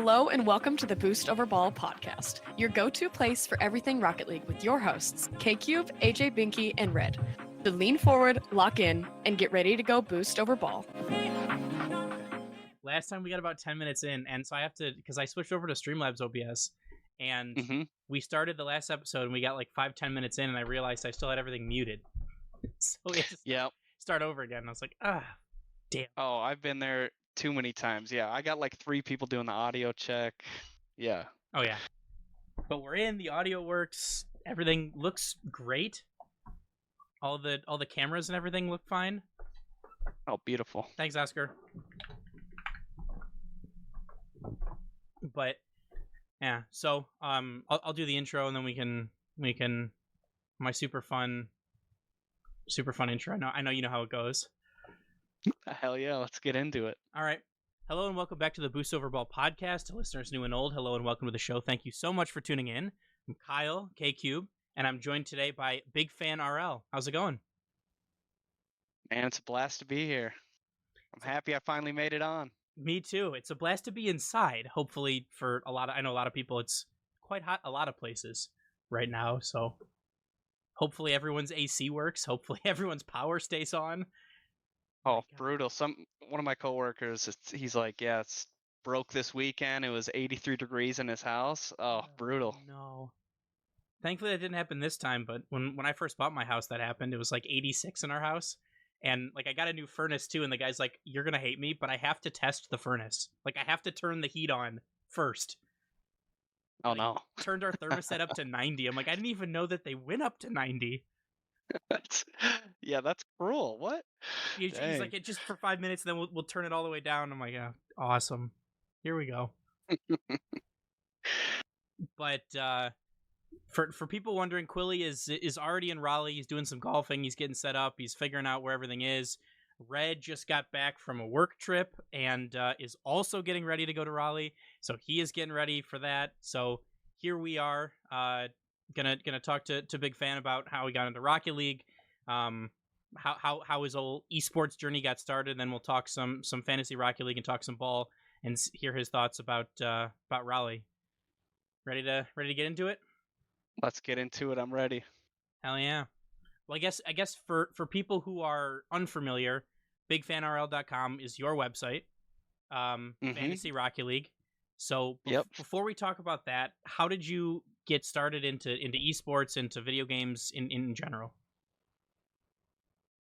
Hello and welcome to the Boost Over Ball podcast, your go-to place for everything Rocket League with your hosts, K-Cube, AJ Binky, and Red. So lean forward, lock in, and get ready to go Boost Over Ball. Last time we got about 10 minutes in, and so I have to, because I switched over to Streamlabs OBS, and we started the last episode, and we got like 5-10 minutes in, and I realized I still had everything muted. So we had to start over again. I was like, damn. Oh, I've been there too many times. Yeah, I got like 3 people doing the audio check. Yeah. Oh, yeah. But we're in, the audio works, everything looks great. All the cameras and everything look fine. Oh, beautiful. Thanks, Oscar. But yeah, so I'll do the intro and then we can my super fun intro. I know you know how it goes. Hell yeah, let's get into it. All right. Hello and welcome back to the Boost Over Ball podcast. To listeners new and old, hello and welcome to the show. Thank you so much for tuning in. I'm Kyle, K-Cube, and I'm joined today by BigFanRL. How's it going? Man, it's a blast to be here. I'm happy I finally made it on. Me too. It's a blast to be inside. Hopefully for I know a lot of people, it's quite hot a lot of places right now. So hopefully everyone's AC works. Hopefully everyone's power stays on. Oh, brutal. One of my coworkers, he's like, yeah, it's broke this weekend. It was 83 degrees in his house. Oh, brutal. No. Thankfully that didn't happen this time, but when I first bought my house, that happened. It was like 86 in our house. And like I got a new furnace too, and the guy's like, "You're gonna hate me, but I have to test the furnace. Like I have to turn the heat on first." Oh no! Turned our thermostat up to 90. I'm like, I didn't even know that they went up to 90. That's cruel. What? He's like, "It just for 5 minutes, and then we'll turn it all the way down." I'm like, oh, awesome. Here we go. But for people wondering, Quilly is already in Raleigh. He's doing some golfing. He's getting set up. He's figuring out where everything is. Red just got back from a work trip and is also getting ready to go to Raleigh. So he is getting ready for that. So here we are, gonna talk to Big Fan about how he got into Rocket League, how his old esports journey got started. Then we'll talk some fantasy Rocket League and talk some ball and hear his thoughts about Raleigh. Ready to get into it? Let's get into it. I'm ready. Hell yeah. Well, I guess for people who are unfamiliar, BigFanRL.com is your website, Fantasy Rocket League. So before we talk about that, how did you get started into esports, into video games in general?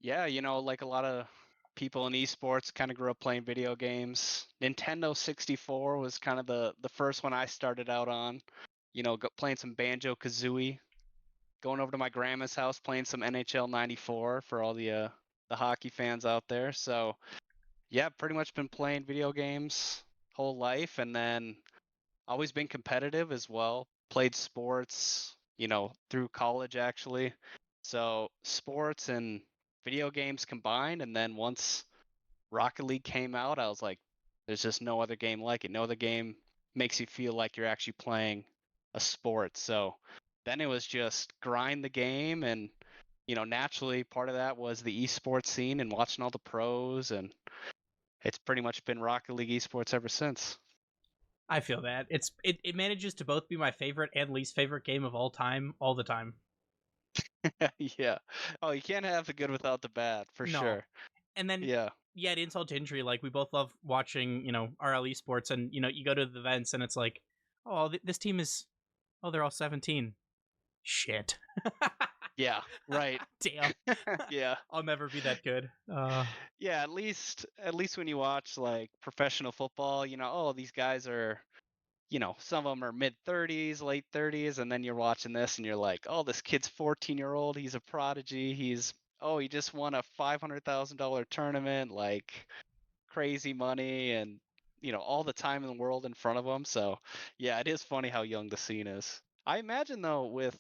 Yeah, like a lot of people in esports, kind of grew up playing video games. Nintendo 64 was kind of the first one I started out on. Playing some Banjo-Kazooie, going over to my grandma's house, playing some NHL 94 for all the hockey fans out there. So, yeah, pretty much been playing video games whole life, and then always been competitive as well. Played sports, through college actually. So, sports and video games combined, and then once Rocket League came out, I was like, there's just no other game like it. No other game makes you feel like you're actually playing a sport. So then it was just grind the game, and naturally part of that was the esports scene and watching all the pros, and it's pretty much been Rocket League esports ever since. I feel that it manages to both be my favorite and least favorite game of all time, all the time. Yeah. Oh, you can't have the good without the bad, for sure. And then yeah, to insult to injury, like we both love watching RL esports, and you go to the events and it's like, oh, this team is, oh, they're all 17. Shit. Yeah, right. Damn. Yeah. I'll never be that good. Yeah, at least when you watch like professional football, oh, these guys are, some of them are mid-30s, late 30s, and then you're watching this and you're like, oh, this kid's 14-year-old, he's a prodigy, he just won a $500,000 tournament, like crazy money, and all the time in the world in front of them. So yeah, it is funny how young the scene is. I imagine though,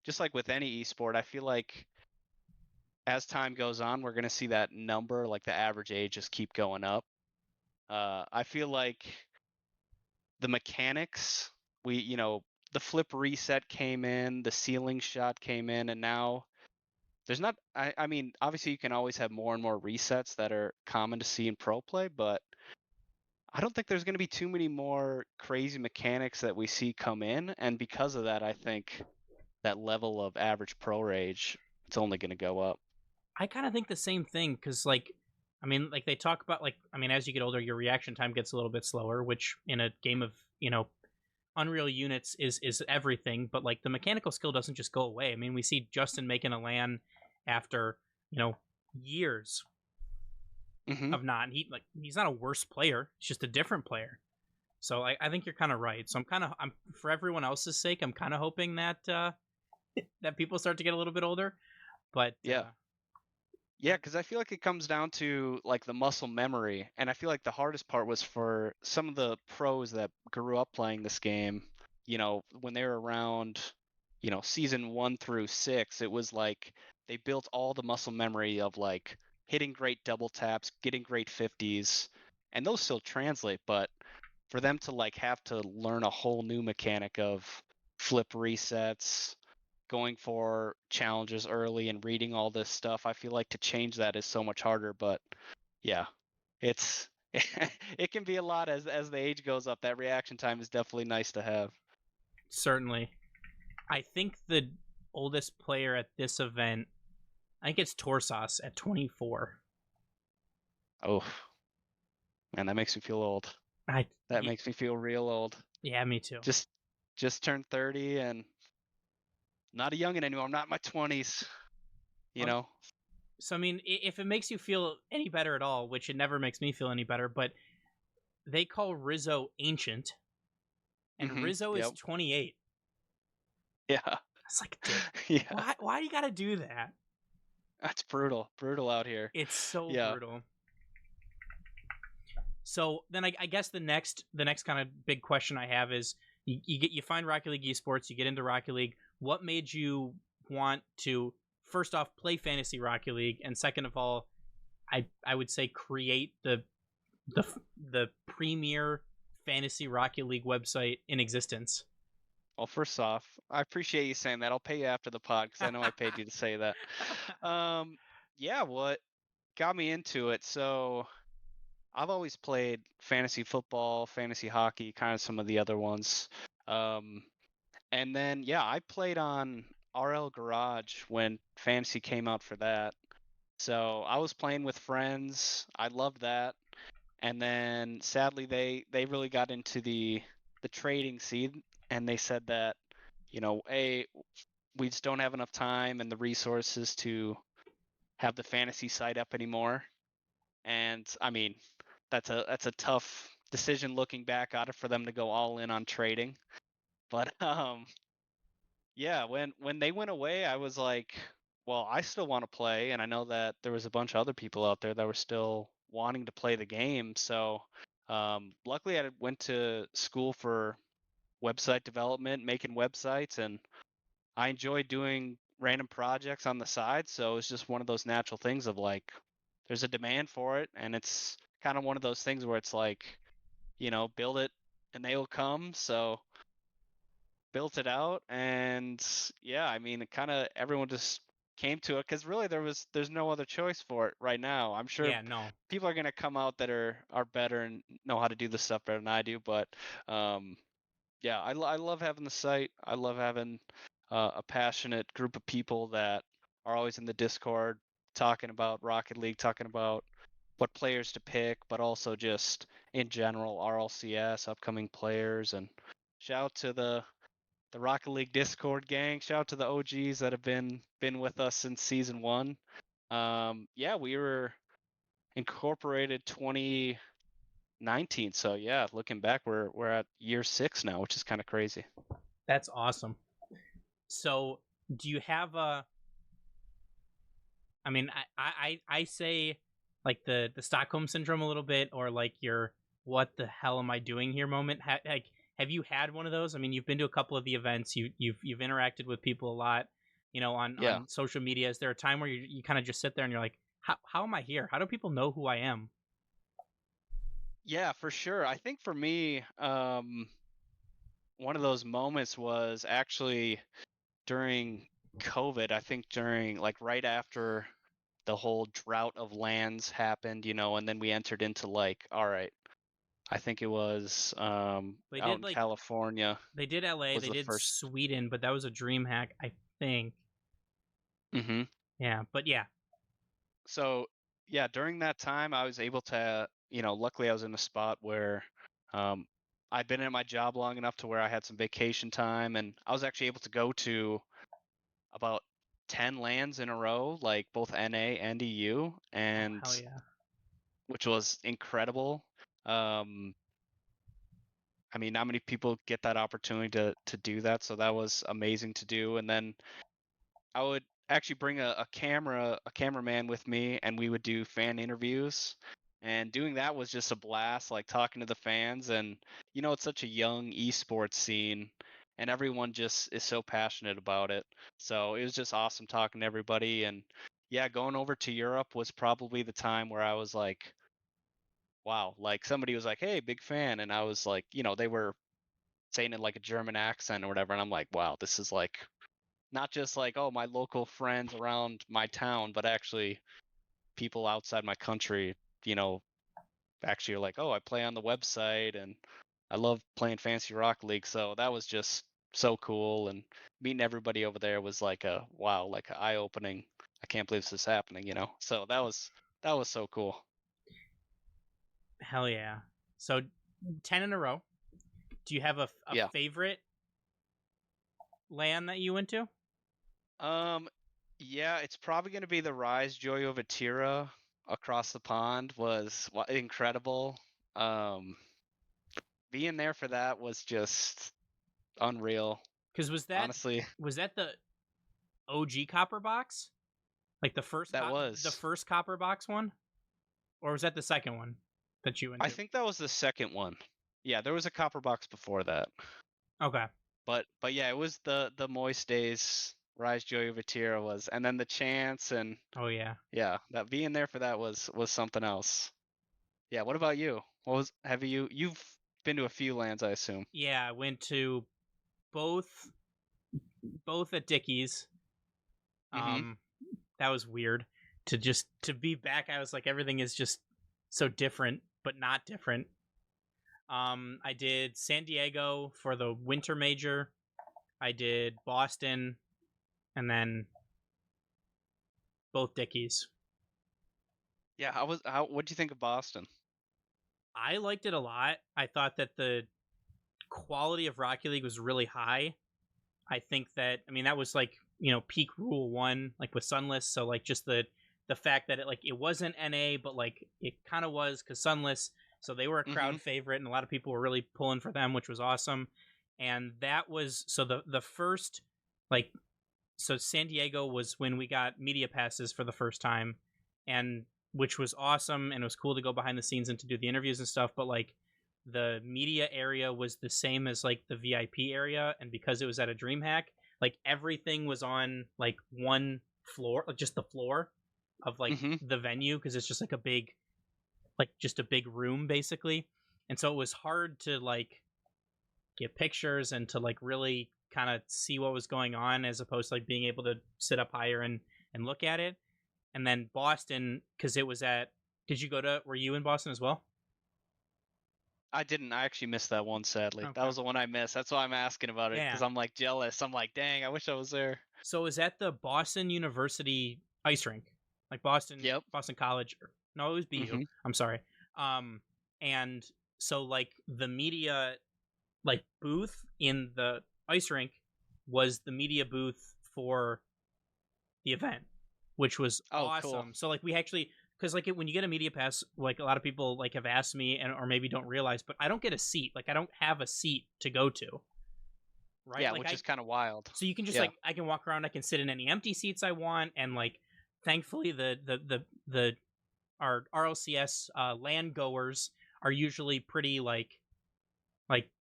just like with any esport, I feel like as time goes on, we're going to see that number, like the average age, just keep going up. I feel like the mechanics, the flip reset came in, the ceiling shot came in, and now there's not, I mean, obviously you can always have more and more resets that are common to see in pro play, but I don't think there's going to be too many more crazy mechanics that we see come in, and because of that, I think that level of average pro rage, it's only going to go up. I kind of think the same thing because, like, I mean, like they talk about, like, I mean, as you get older, your reaction time gets a little bit slower, which in a game of, Unreal units is everything. But like the mechanical skill doesn't just go away. I mean, we see Justin making a LAN after years Hmm. of not. And he's not a worse player. He's just a different player. So I think you're kind of right. So I'm for everyone else's sake, I'm kind of hoping that that people start to get a little bit older. But Yeah. Yeah, because I feel like it comes down to like the muscle memory, and I feel like the hardest part was for some of the pros that grew up playing this game. When they were around, season 1 through 6, it was like they built all the muscle memory of like hitting great double taps, getting great 50s, and those still translate. But for them to like have to learn a whole new mechanic of flip resets, going for challenges early and reading all this stuff, I feel like to change that is so much harder. But yeah, it's it can be a lot as the age goes up. That reaction time is definitely nice to have. certainly, I think the oldest player at this event, I think it's Torsos at 24. Oh man, that makes me feel old. I That makes me feel real old. Yeah, me too. Just turned 30 and not a youngin' anymore. I'm not in my 20s. You Um, know. So I mean, if it makes you feel any better at all, which it never makes me feel any better, but they call Rizzo ancient, and Rizzo is Yep. 28. Yeah. It's like, dude, Yeah. why do you got to do that? That's brutal. Brutal out here. It's so Yeah. brutal. So then I guess the next kind of big question I have is you find Rocket League esports, you get into Rocket League. What made you want to first off play Fantasy Rocket League, and second of all, I would say create the premier Fantasy Rocket League website in existence? Well, first off, I appreciate you saying that. I'll pay you after the pod because I know I paid you to say that. Yeah, what got me into it? So I've always played fantasy football, fantasy hockey, kind of some of the other ones. Um, and then yeah, I played on RL Garage when fantasy came out for that. So I was playing with friends. I loved that. And then sadly they really got into the trading scene, and they said that, A, we just don't have enough time and the resources to have the fantasy site up anymore. And I mean, that's a tough decision looking back at it for them to go all in on trading. But yeah, when they went away, I was like, well, I still want to play, and I know that there was a bunch of other people out there that were still wanting to play the game. So luckily, I went to school for website development, making websites, and I enjoy doing random projects on the side. So it's just one of those natural things of like, there's a demand for it, and it's kind of one of those things where it's like, build it and they will come. So built it out, and yeah, I mean, it kind of everyone just came to it because really there's no other choice for it right now. I'm sure Yeah, no. people are gonna come out that are better and know how to do this stuff better than I do, but yeah, I love having the site. I love having a passionate group of people that are always in the Discord talking about Rocket League, talking about what players to pick, but also just in general RLCS, upcoming players, and shout out to the Rocket League Discord gang. Shout out to the OGs that have been with us since season 1. Yeah, we were incorporated 2019. So yeah, looking back, we're at year 6 now, which is kind of crazy. That's awesome. So do you have a? I mean, I say like the Stockholm syndrome a little bit, or like your what the hell am I doing here moment. Like, have you had one of those? I mean, you've been to a couple of the events. You've interacted with people a lot. Yeah. On social media. Is there a time where you kind of just sit there and you're like, how am I here? How do people know who I am? Yeah, for sure. I think for me, one of those moments was actually during COVID. I think during like right after the whole drought of lands happened, and then we entered into like, all right, I think it was They out did in like California they did LA, was they the did first. Sweden, but that was a dream hack, I think. Hmm. Yeah, but yeah. So yeah, during that time, I was able to, luckily I was in a spot where um, I'd been in my job long enough to where I had some vacation time, and I was actually able to go to about 10 lands in a row, like both NA and EU, Oh and hell yeah. which was incredible. Um, I mean, not many people get that opportunity to do that, so that was amazing to do. And then I would actually bring a cameraman with me, and we would do fan interviews. And doing that was just a blast, like talking to the fans. And it's such a young esports scene, and everyone just is so passionate about it. So it was just awesome talking to everybody. And yeah, going over to Europe was probably the time where I was like, wow, like somebody was like, hey, big fan. And I was like, they were saying it like a German accent or whatever. And I'm like, wow, this is like not just like, oh, my local friends around my town, but actually people outside my country, you know, actually are like, oh, I play on the website and I love playing Fantasy Rock League. So that was just so cool. And meeting everybody over there was like a wow, like eye opening. I can't believe this is happening. So that was so cool. Hell yeah. So 10 in a row. Do you have a Yeah. favorite land that you went to? Yeah, it's probably going to be the Rise Joy of Atira across the pond was incredible. Um, Being there for that was just unreal. Because Honestly, was that the OG copper box? Like that the was. first copper box one? Or was that the second one that you went I to? think that was the second one. Yeah, there was a copper box before that. Okay. But yeah, it was the Moist Days Rise Joy of Atira was, and then the chance and Oh yeah. yeah, that being there for that was something else. Yeah, what about you? You've been to a few lands, I assume. Yeah, I went to both at Dickies. Mm-hmm. Um that was weird to be back. I was like, everything is just so different but not different. I did San Diego for the winter major. I did Boston, and then both Dickies. Yeah, what'd you think of Boston? I liked it a lot. I thought that the quality of Rocket League was really high. I think that, I mean, that was like, peak Rule 1, like with Sunless. So like just the fact that it wasn't NA, but like it kind of was because Sunless. So they were a crowd favorite, and a lot of people were really pulling for them, which was awesome. And that was so the first, like, so San Diego was when we got media passes for the first time, and which was awesome, and it was cool to go behind the scenes and to do the interviews and stuff. But like the media area was the same as like the VIP area, and because it was at a DreamHack, like everything was on like one floor, like just the floor of like the venue, because it's just like a big room basically. And so it was hard to like get pictures and to like really kind of see what was going on, as opposed to like being able to sit up higher and look at it. And then Boston, because it was at, were you in Boston as well? I didn't. I actually missed that one, sadly. That Okay. was the one I missed. That's why I'm asking about it, Yeah. because I'm like jealous. I'm like, dang, I wish I was there. So it was at the Boston University ice rink, like Yep. Boston College. No, it was BU. Mhm. I'm sorry. And so like the media, like booth in the ice rink was the media booth for the event, which was Oh, awesome. cool. So like we actually, because like when you get a media pass, like a lot of people like have asked me or maybe don't realize, but I don't get a seat. Like I don't have a seat to go to. Right. Yeah, like which is kind of wild. So you can just Yeah. like, I can walk around, I can sit in any empty seats I want, and like thankfully the our RLCS land goers are usually pretty like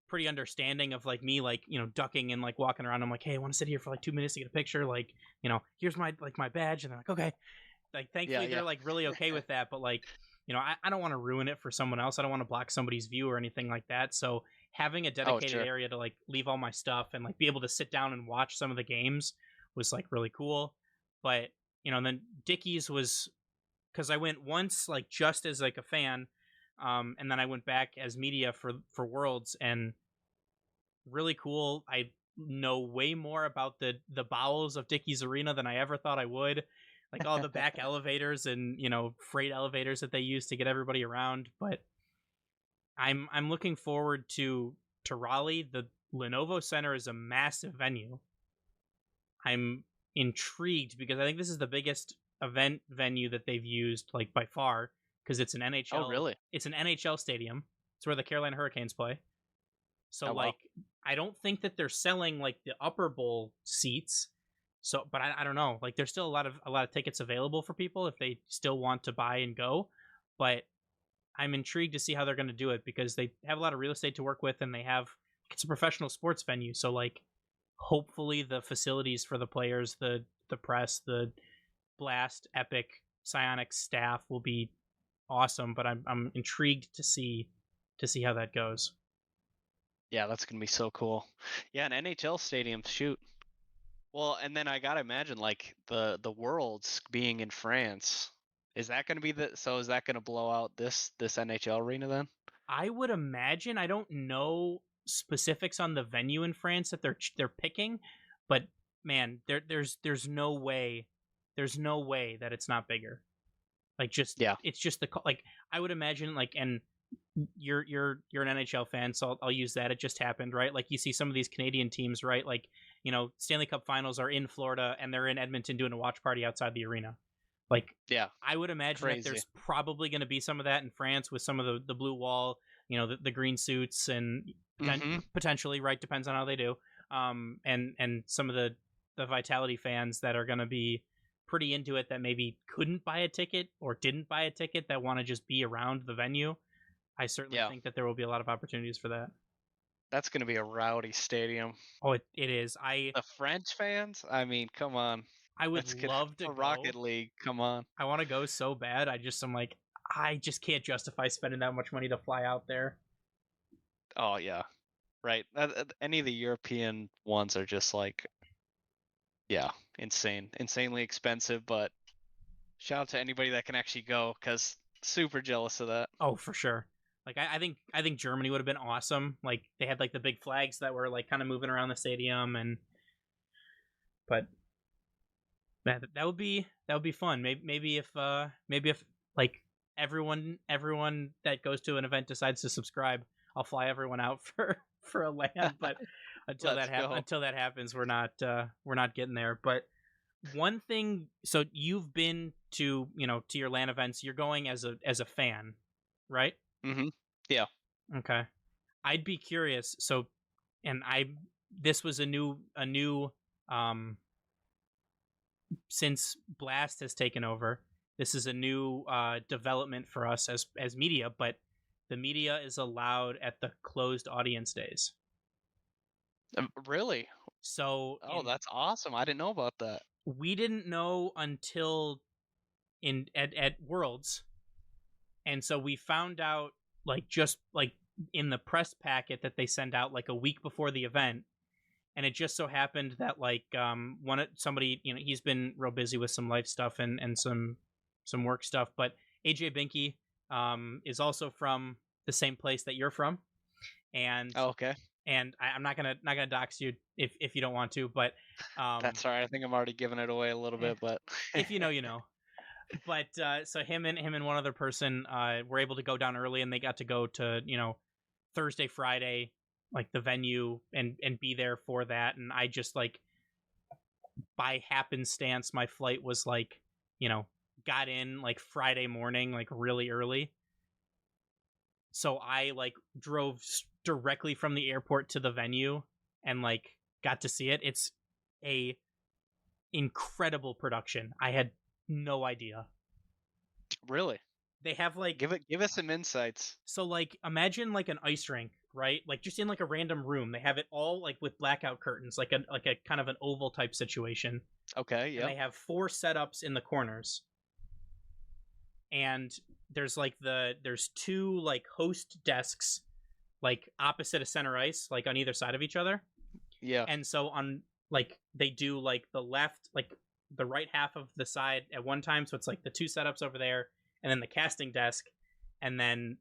pretty understanding of like me, like, ducking and like walking around. I'm like, hey, I want to sit here for like 2 minutes to get a picture, like, here's my badge. And they're like, okay. Like thankfully Yeah. they're like really okay with that. But like, I don't want to ruin it for someone else. I don't want to block somebody's view or anything like that. So having a dedicated sure. area to like leave all my stuff and like be able to sit down and watch some of the games was like really cool. But and then Dickies was, because I went once like just as like a fan, And then I went back as media for Worlds, and really cool. I know way more about the bowels of Dickies Arena than I ever thought I would. Like all the back elevators and, you know, freight elevators that they use to get everybody around. But I'm looking forward to Raleigh. The Lenovo Center is a massive venue. I'm intrigued because I think this is the biggest event venue that they've used, like by far, because it's an NHL. Oh, really? It's an NHL stadium. It's where the Carolina Hurricanes play. So Oh, wow. like, I don't think that they're selling like the upper bowl seats. So, but I don't know. Like, there's still a lot of tickets available for people if they still want to buy and go. But I'm intrigued to see how they're going to do it because they have a lot of real estate to work with, and it's a professional sports venue. So like, hopefully the facilities for the players, the press, the Blast, Epic, Psionics staff will be awesome. But I'm intrigued to see how that goes. Yeah, that's gonna be so cool. Yeah, an NHL stadium, shoot. Well, and then I gotta imagine like the Worlds being in France. Is that gonna be is that gonna blow out this NHL arena then? I would imagine. I don't know specifics on the venue in France that they're picking, but man, there's no way that it's not bigger. Like it's just like I would imagine like, and you're an NHL fan, so I'll use that. It just happened, right? Like you see some of these Canadian teams, right? Like, you know, Stanley Cup Finals are in Florida and they're in Edmonton doing a watch party outside the arena. Like, yeah, I would imagine that there's probably going to be some of that in France with some of the blue wall, you know, the green suits, and potentially, right? Depends on how they do. And some of the Vitality fans that are going to be pretty into it that maybe couldn't buy a ticket or didn't buy a ticket that want to just be around the venue. I certainly think that there will be a lot of opportunities for that. That's going to be a rowdy stadium. Oh, it is. The French fans? I mean, come on. I would love to go. Rocket League, come on. I want to go so bad. I'm like, I just can't justify spending that much money to fly out there. Oh, yeah. Right. Any of the European ones are just like, yeah, insanely expensive, but shout out to anybody that can actually go, because super jealous of that. Oh, for sure. Like, I think Germany would have been awesome. Like, they had like the big flags that were like kind of moving around the stadium, but that would be fun. Maybe if like everyone that goes to an event decides to subscribe, I'll fly everyone out for a LAN. But until that happens, we're not getting there. But one thing, so you've been to your LAN events. You're going as a fan, right? Mm-hmm. Yeah. Okay. I'd be curious. So, and this was a new since Blast has taken over. This is a new development for us as media, but the media is allowed at the closed audience days. Really? So, that's awesome. I didn't know about that. We didn't know until at Worlds. And so we found out just in the press packet that they send out like a week before the event. And it just so happened that somebody, he's been real busy with some life stuff and some work stuff, but AJ Binky is also from the same place that you're from. And okay. And I'm not gonna dox you if you don't want to, but that's all right. I think I'm already giving it away a little bit, but if you know, you know. But so him and one other person were able to go down early, and they got to go to Thursday, Friday, like the venue, and be there for that. And I just by happenstance, my flight was got in Friday morning, really early. So I drove directly from the airport to the venue and got to see it. It's a incredible production. I had no idea. Really? They have give us some insights. So imagine an ice rink, right? Just in a random room. They have it all with blackout curtains, like a kind of an oval type situation. Okay, yeah. And they have 4 setups in the corners. And there's there's 2 host desks opposite of center ice, on either side of each other. Yeah. And so on they do the left, the right half of the side at one time, so it's the 2 setups over there, and then the casting desk, and then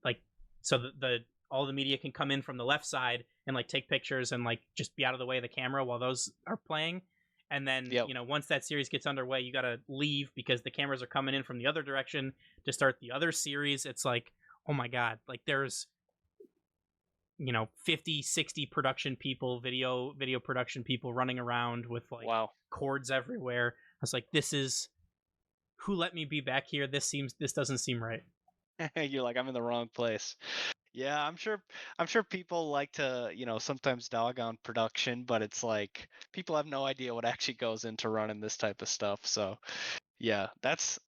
so the all the media can come in from the left side and like take pictures and like just be out of the way of the camera while those are playing. And then, Yep. once that series gets underway, you got to leave because the cameras are coming in from the other direction to start the other series. It's like, oh my God, like there's, 50, 60 production people, video production people running around with like Wow. cords everywhere. I was like, this is, who let me be back here? This doesn't seem right. You're like, I'm in the wrong place. Yeah, I'm sure people like to, sometimes dog on production, but it's like people have no idea what actually goes into running this type of stuff. So, that's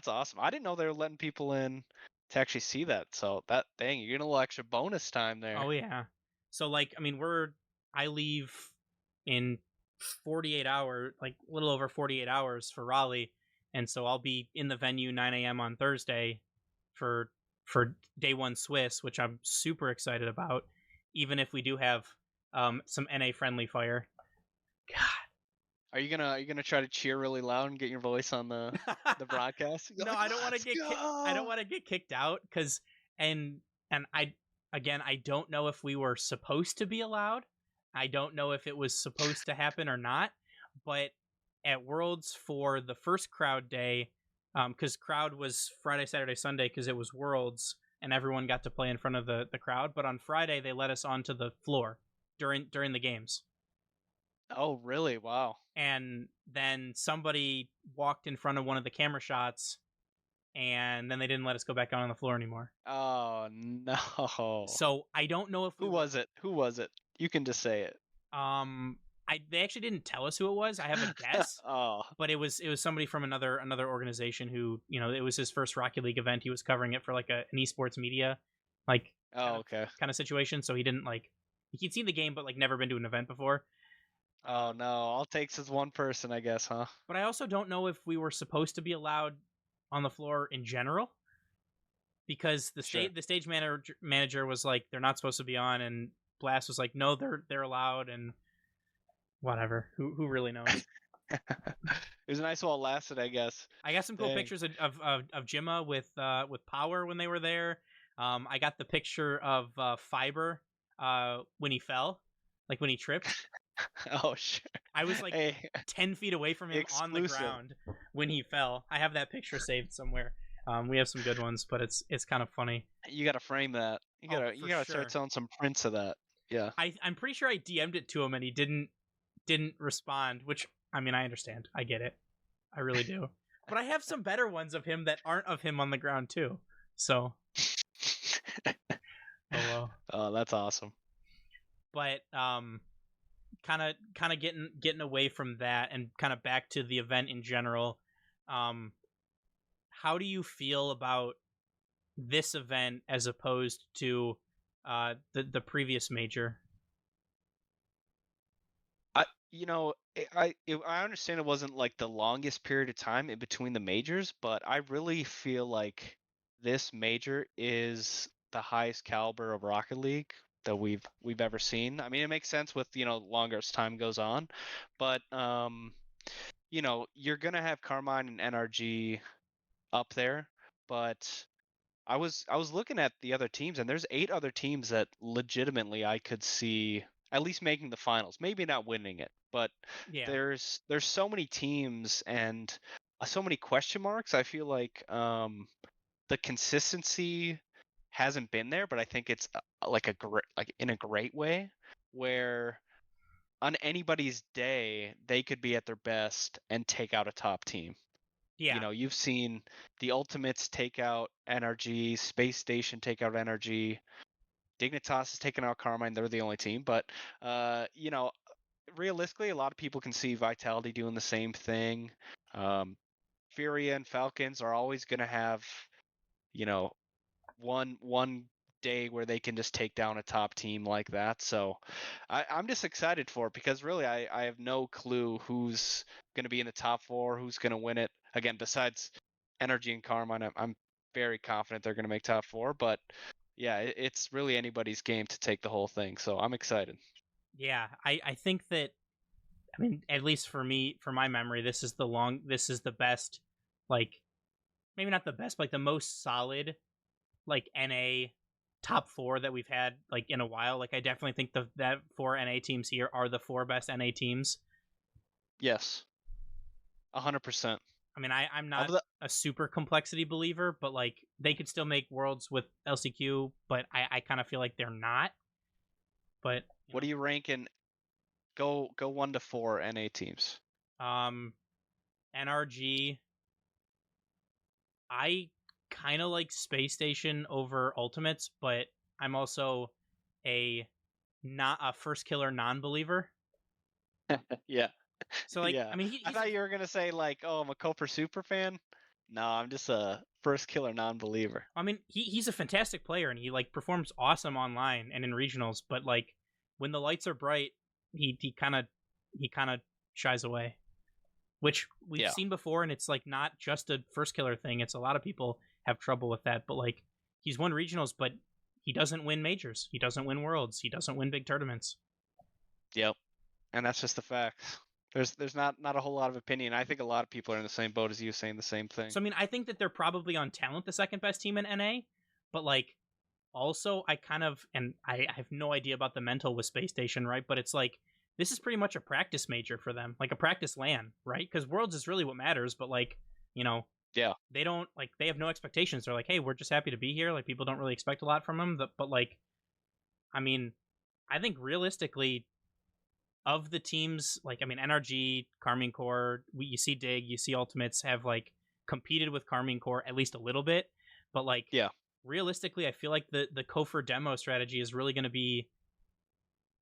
awesome. I didn't know they were letting people in to actually see that. So dang, you're getting a little extra bonus time there. Oh yeah. So like, I mean, I leave in 48 hours, like a little over 48 hours for Raleigh, and so I'll be in the venue 9 a.m. on Thursday for day one Swiss, which I'm super excited about. Even if we do have some NA friendly fire. God. Are you gonna try to cheer really loud and get your voice on the broadcast? No, Like, I don't want to I don't go! want to get kicked out because and I don't know if we were supposed to be allowed. I don't know if it was supposed to happen or not. But at Worlds for the first crowd day, because crowd was Friday, Saturday, Sunday because it was Worlds and everyone got to play in front of the crowd. But on Friday they let us onto the floor during the games. Oh, really? Wow. And then somebody walked in front of one of the camera shots, and then they didn't let us go back out on the floor anymore. Oh no. So I don't know if Who was it? Who was it? You can just say it. They actually didn't tell us who it was. I have a guess. Oh. But it was somebody from another organization who, it was his first Rocket League event. He was covering it for like an esports media like Okay. kind of situation. So he didn't he'd seen the game but like never been to an event before. Oh no, all it takes is one person, I guess, huh? But I also don't know if we were supposed to be allowed on the floor in general, because the stage manager was like, they're not supposed to be on, and Blast was like, no, they're allowed, and whatever. Who really knows? It was nice while it lasted, I guess. I got some cool pictures of Jimma with Power when they were there. I got the picture of Fiber when he fell, like when he tripped. Oh, sure. I was like 10 feet away from him on the ground when he fell. I have that picture saved somewhere. We have some good ones, but it's kind of funny. You gotta frame that. You gotta start selling some prints of that. Yeah. I'm pretty sure I DM'd it to him and he didn't respond, which, I mean, I understand. I get it. I really do. But I have some better ones of him that aren't of him on the ground too. So oh well. Oh, that's awesome. But kind of getting away from that and kind of back to the event in general. How do you feel about this event as opposed to the previous major? I understand it wasn't like the longest period of time in between the majors, but I really feel like this major is the highest caliber of Rocket League that we've ever seen. I mean, it makes sense with longer as time goes on, but you're gonna have Carmine and NRG up there, but I was looking at the other teams, and there's 8 other teams that legitimately I could see at least making the finals, maybe not winning it, but there's so many teams and so many question marks. I feel like the consistency hasn't been there, but I think it's like in a great way, where on anybody's day they could be at their best and take out a top team. Yeah. You've seen the Ultimates take out NRG, Space Station take out NRG, Dignitas has taken out Carmine. They're the only team, but realistically, a lot of people can see Vitality doing the same thing. Furia and Falcons are always going to have, one day where they can just take down a top team like that. So I'm just excited for it, because really I have no clue who's going to be in the top 4, who's going to win it. Again, besides Energy and Carmine, I'm very confident they're going to make top 4, but yeah, it's really anybody's game to take the whole thing. So I'm excited. Yeah, I think that, I mean, at least for me, for my memory, this is the best, like, maybe not the best, but like the most solid, like, NA top 4 that we've had like in a while. Like I definitely think that 4 NA teams here are the 4 best NA teams. Yes, 100%. I mean, I'm not a super complexity believer, but like they could still make worlds with LCQ, but I kind of feel like they're not. But what do you rank in? Go 1 to 4 NA teams. NRG. I kind of like Space Station over Ultimates, but I'm also not a first killer non-believer. Yeah. So like, yeah. I mean, I thought you were gonna say like, oh, I'm a Koper super fan. No, I'm just a first killer non-believer. I mean, he's a fantastic player and he like performs awesome online and in regionals, but like when the lights are bright, he kind of shies away, which we've seen before, and it's like not just a first killer thing. It's a lot of people have trouble with that, but like he's won regionals, but he doesn't win majors, he doesn't win worlds, he doesn't win big tournaments. Yep, and that's just the facts. There's not a whole lot of opinion. I think a lot of people are in the same boat as you, saying the same thing. So I mean, I think that they're probably on talent the second best team in NA, but like also I kind of, and I have no idea about the mental with Space Station, right? But it's like this is pretty much a practice major for them, like a practice LAN, right? Because worlds is really what matters, but like, you know, they don't like, they have no expectations. They're like, hey, we're just happy to be here. Like people don't really expect a lot from them, but like, I mean, I think realistically, of the teams, like I mean, NRG, Karmine Corps, you see Dig, you see Ultimates have like competed with Karmine Corps at least a little bit, but like realistically, I feel like the Kofor demo strategy is really going to be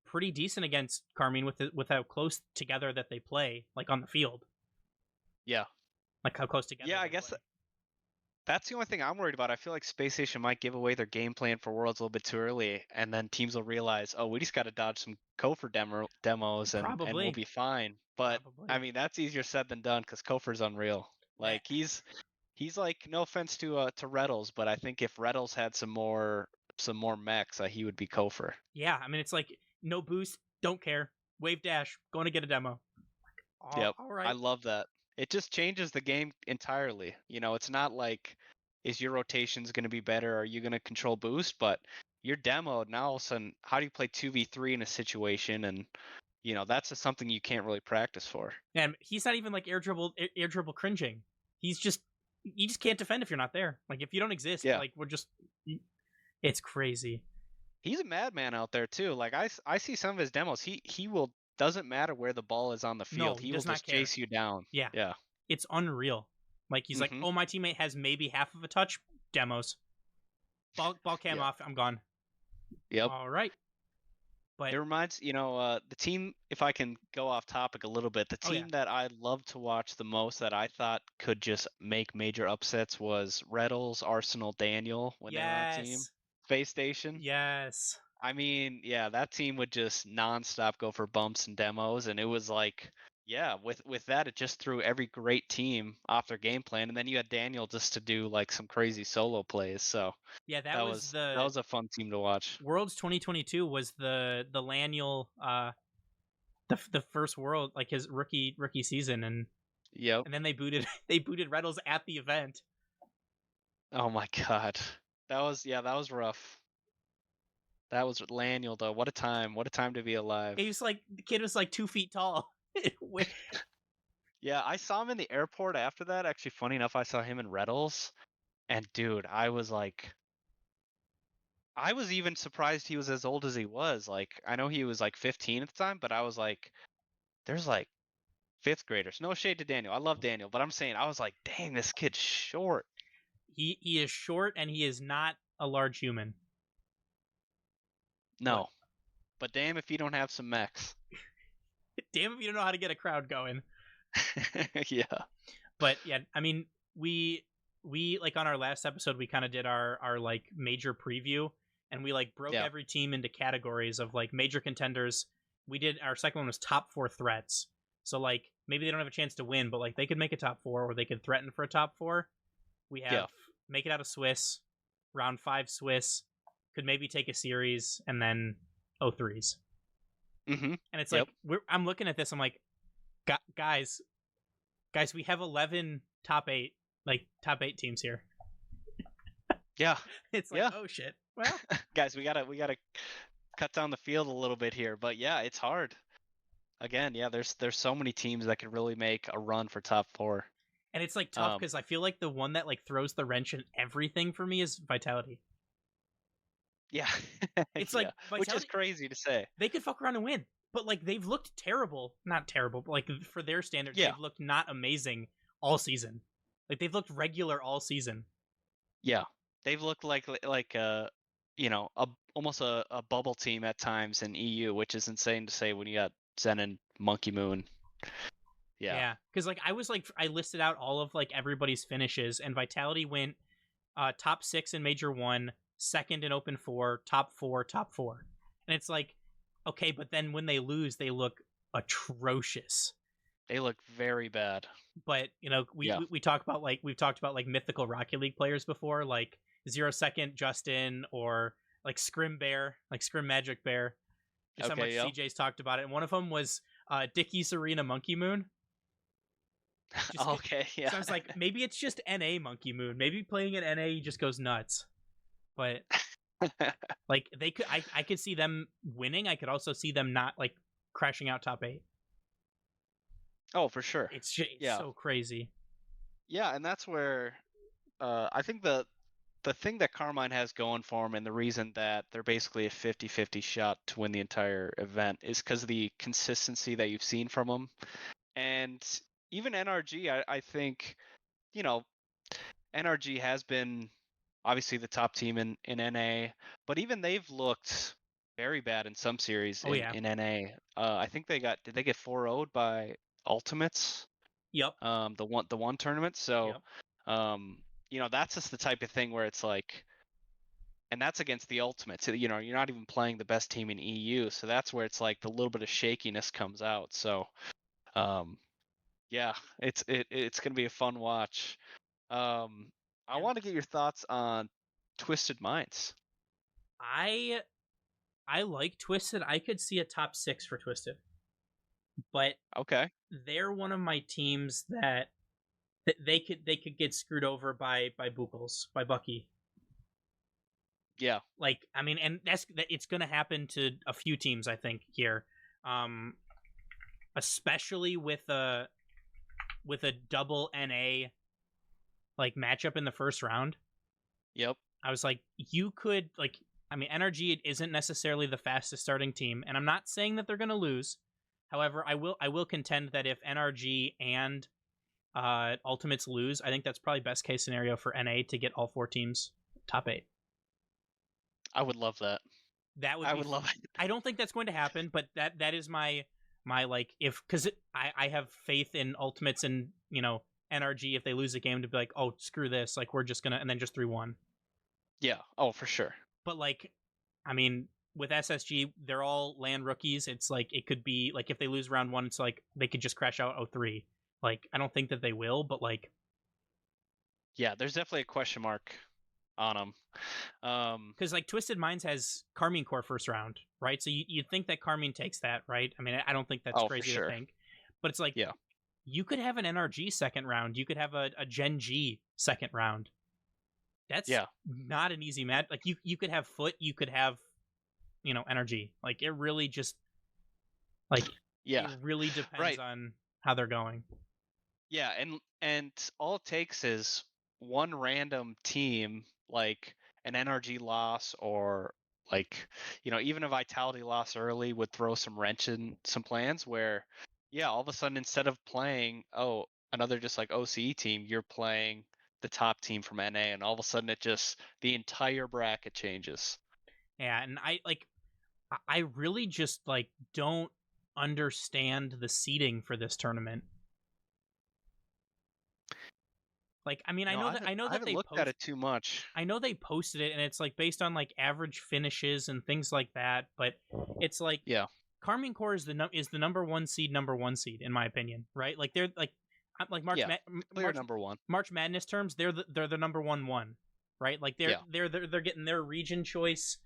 pretty decent against Karmine with how close together that they play, like on the field. Yeah, like how close together. Yeah, I guess that's the only thing I'm worried about. I feel like Space Station might give away their game plan for Worlds a little bit too early, and then teams will realize, oh, we just got to dodge some Kofor demos and we'll be fine. But I mean, that's easier said than done because Kofor's unreal. Like he's like, no offense to Reddles, but I think if Reddles had some more mechs, he would be Kofor. Yeah, I mean, it's like no boost, don't care, wave dash, going to get a demo. Yep, all right. I love that. It just changes the game entirely. You know, it's not like, is your rotations going to be better? Are you going to control boost? But your demo, now all of a sudden, how do you play 2v3 in a situation? And, you know, that's just something you can't really practice for. And he's not even like air dribble cringing. He's just, you just can't defend if you're not there. Like if you don't exist, like we're just, it's crazy. He's a madman out there too. Like I see some of his demos. He will, doesn't matter where the ball is on the field. No, he will just chase you down. Yeah. It's unreal. Like he's like, oh, my teammate has maybe half of a touch. Demos. Ball cam off. I'm gone. Yep. All right. But it reminds, you know, the team, if I can go off topic a little bit, the team that I love to watch the most that I thought could just make major upsets was Reddles, Arsenal, Daniel when they were on team. Space Station. Yes. I mean, yeah, that team would just nonstop go for bumps and demos, and it was like, yeah, with that, it just threw every great team off their game plan, and then you had Daniel just to do like some crazy solo plays. So yeah, that was a fun team to watch. Worlds 2022 was the Laniel, the first World, like his rookie season, and and then they booted Reddles at the event. Oh my god, that was rough. That was Laniel, though. What a time to be alive. He was like, the kid was like 2 feet tall. Yeah, I saw him in the airport after that. Actually, funny enough, I saw him in Reddles. And dude, I was even surprised he was as old as he was. Like, I know he was like 15 at the time, but I was like, there's like 5th graders. No shade to Daniel. I love Daniel, but I'm saying, I was like, dang, this kid's short. He is short, and he is not a large human. No, but damn if you don't have some mechs. Damn if you don't know how to get a crowd going. Yeah. But yeah, I mean, we like on our last episode, we kind of did our like major preview, and we like broke every team into categories of like major contenders. We did, our second one was top 4 threats. So like maybe they don't have a chance to win, but like they could make a top 4, or they could threaten for a top 4. We have make it out of Swiss, round 5 Swiss, could maybe take a series, and then 0-3s. Mm-hmm. And it's like, I'm looking at this, I'm like, guys, we have 11 top 8 teams here. Yeah. It's like, Yeah. oh shit. Well, Guys, we gotta cut down the field a little bit here. But yeah, it's hard. Again, yeah, there's so many teams that could really make a run for top 4. and it's like tough because I feel like the one that like throws the wrench in everything for me is Vitality. Yeah. It's Yeah. like Which is Vitality, crazy to say. they could fuck around and win, but like they've looked terrible. Not terrible, but like for their standards, Yeah. they've looked not amazing all season. Like they've looked regular all season. Yeah. They've looked like almost a bubble team at times in EU, which is insane to say when you got Zen and Monkey Moon. Yeah. Because like I listed out all of like everybody's finishes, and Vitality went top 6 in Major 1, second in Open 4, top 4, top 4, and it's like, okay, but then when they lose, they look atrocious. They look very bad. But we talk about like we've talked about like mythical Rocket League players before, like 0 Second Justin or like Scrim Bear, like Scrim Magic Bear. Just how much CJ's talked about it, and one of them was Dicky Serena Monkey Moon. Okay, yeah. So I was like, maybe it's just NA Monkey Moon. Maybe playing in NA he just goes nuts. But like they could, I could see them winning. I could also see them not like crashing out top 8. Oh, for sure. It's just, so crazy. Yeah, and that's where I think the thing that Carmine has going for them, and the reason that they're basically a 50-50 shot to win the entire event, is because of the consistency that you've seen from them. And even NRG, I think, NRG has been obviously the top team in NA, but even they've looked very bad in some series in NA. I think did they get 4-0'd by Ultimates? Yep. The one tournament. So, that's just the type of thing where it's like, and that's against the Ultimates. You're not even playing the best team in EU, so that's where it's like the little bit of shakiness comes out. So, yeah, it's gonna be a fun watch. I want to get your thoughts on Twisted Minds. I like Twisted. I could see a top 6 for Twisted, but okay, they're one of my teams that they could get screwed over by Buchholz, by Bucky. Yeah, like I mean, and it's gonna happen to a few teams, I think here, especially with a double NA like matchup in the first round. Yep. I was like, you could like. I mean, NRG isn't necessarily the fastest starting team, and I'm not saying that they're going to lose. However, I will contend that if NRG and Ultimates lose, I think that's probably best case scenario for NA to get all 4 teams top 8. I would love that. I would love it. I don't think that's going to happen, but that is my like, if, because I have faith in Ultimates and NRG if they lose a game to be like, oh, screw this, like we're just gonna, and then just 3-1. Yeah. Oh, for sure. But like, I mean, with SSG, they're all land rookies. It's like, it could be like, if they lose round 1, it's like they could just crash out 0-3. Like, I don't think that they will, but like, yeah, there's definitely a question mark on them. Because like Twisted Minds has Carmine Core first round, right? So you'd think that Carmine takes that, right? I mean, I don't think that's crazy to think, but it's like, yeah, you could have an NRG second round. You could have a Gen G second round. That's not an easy match. Like you could have Foot, you could have, NRG. Like it really just, like, it really depends on how they're going. Yeah, and all it takes is one random team, like an NRG loss, or like even a Vitality loss early would throw some wrench in some plans where, all of a sudden instead of playing another just like OCE team, you're playing the top team from NA, and all of a sudden the entire bracket changes. Yeah, and I really just like don't understand the seeding for this tournament. Like, I mean, I know that I haven't looked at it too much. I know they posted it, and it's like based on like average finishes and things like that. But it's like, Carmine Core is the number 1 seed, in my opinion, right? Like they're like number 1. March Madness terms, they're the number 1, right? Like they're getting their region choice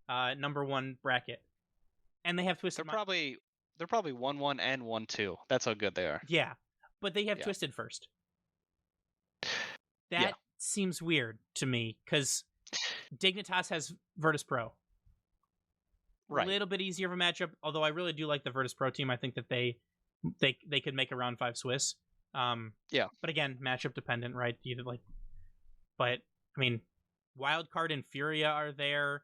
number 1 bracket, and they have Twisted. They're probably 1-1 and 1-2. That's how good they are. Yeah, but they have Twisted first. That seems weird to me because Dignitas has Virtus Pro. Right. Little bit easier of a matchup, although I really do like the Virtus Pro team. I think that they could make a round 5 Swiss. Yeah. But again, matchup dependent, right? Either like, but I mean, Wildcard and Furia are there.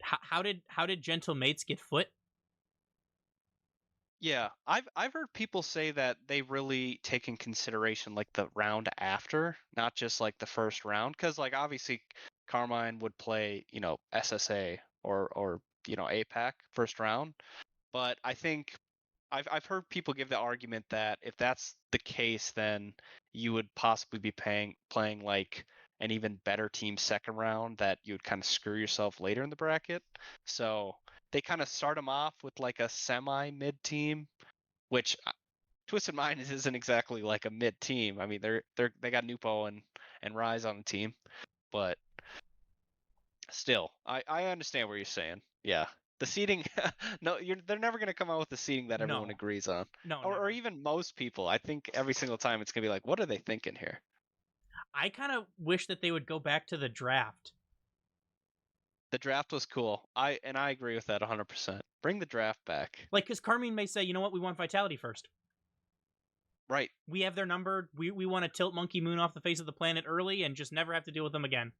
How did Gentle Mates get foot? Yeah, I've heard people say that they really take in consideration like the round after, not just like the first round, because like obviously Carmine would play, SSA or APAC first round, but I think I've heard people give the argument that if that's the case, then you would possibly be playing like an even better team second round that you would kind of screw yourself later in the bracket. So they kind of start them off with like a semi mid team, which Twisted Mind isn't exactly like a mid team. I mean, they got Nupo and Rise on the team, but still, I understand what you're saying. Yeah, the seating, no, they're never gonna come out with the seating that everyone No. agrees on, No, or never. even most people. I think every single time it's gonna be like, what are they thinking here? I kind of wish that they would go back to the draft. The draft was cool. I agree with that 100%. Bring the draft back. Like, because Carmine may say, you know what, we want Vitality first. Right. We have their number. We want to tilt Monkey Moon off the face of the planet early and just never have to deal with them again.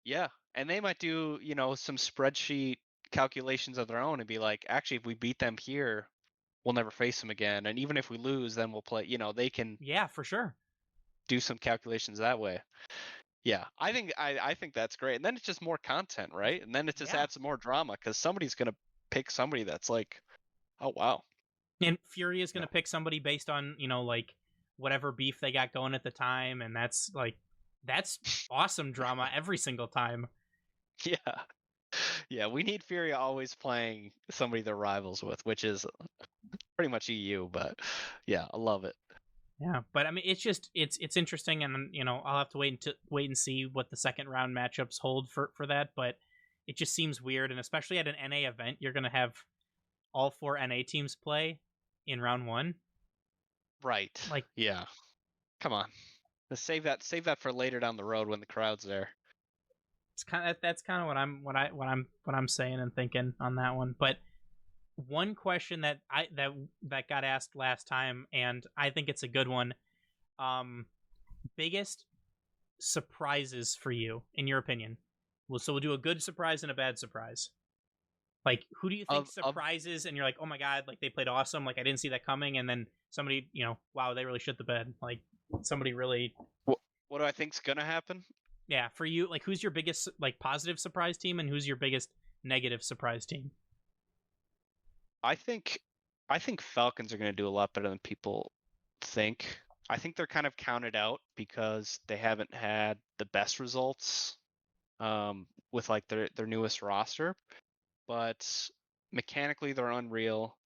Yeah, and they might do, some spreadsheet calculations of their own and be like, actually, if we beat them here, we'll never face them again. And even if we lose, then we'll play. They can Yeah, for sure. do some calculations that way. Yeah, I think that's great. And then it's just more content, right? And then it just adds more drama because somebody's gonna pick somebody that's like, oh wow. And Fury is going to pick somebody based on, like whatever beef they got going at the time. And that's awesome drama every single time. Yeah. Yeah, we need Fury always playing somebody they're rivals with, which is pretty much EU, but yeah, I love it. Yeah, but I mean, it's interesting, and I'll have to wait and see what the second round matchups hold for that. But it just seems weird, and especially at an NA event, you're gonna have all 4 NA teams play in round 1. Right. Like, yeah, come on, let's save that for later down the road when the crowd's there. it's that's kind of what I'm saying and thinking on that one. But one question that got asked last time, and I think it's a good one. Biggest surprises for you, in your opinion? So we'll do a good surprise and a bad surprise. Like, who do you think surprises and you're like, oh my god, like they played awesome, like I didn't see that coming, and then somebody, wow, they really shit the bed. Like somebody really. What do I think's gonna happen? Yeah, for you, like who's your biggest like positive surprise team, and who's your biggest negative surprise team? I think Falcons are gonna do a lot better than people think. I think they're kind of counted out because they haven't had the best results with like their newest roster, but mechanically they're unreal.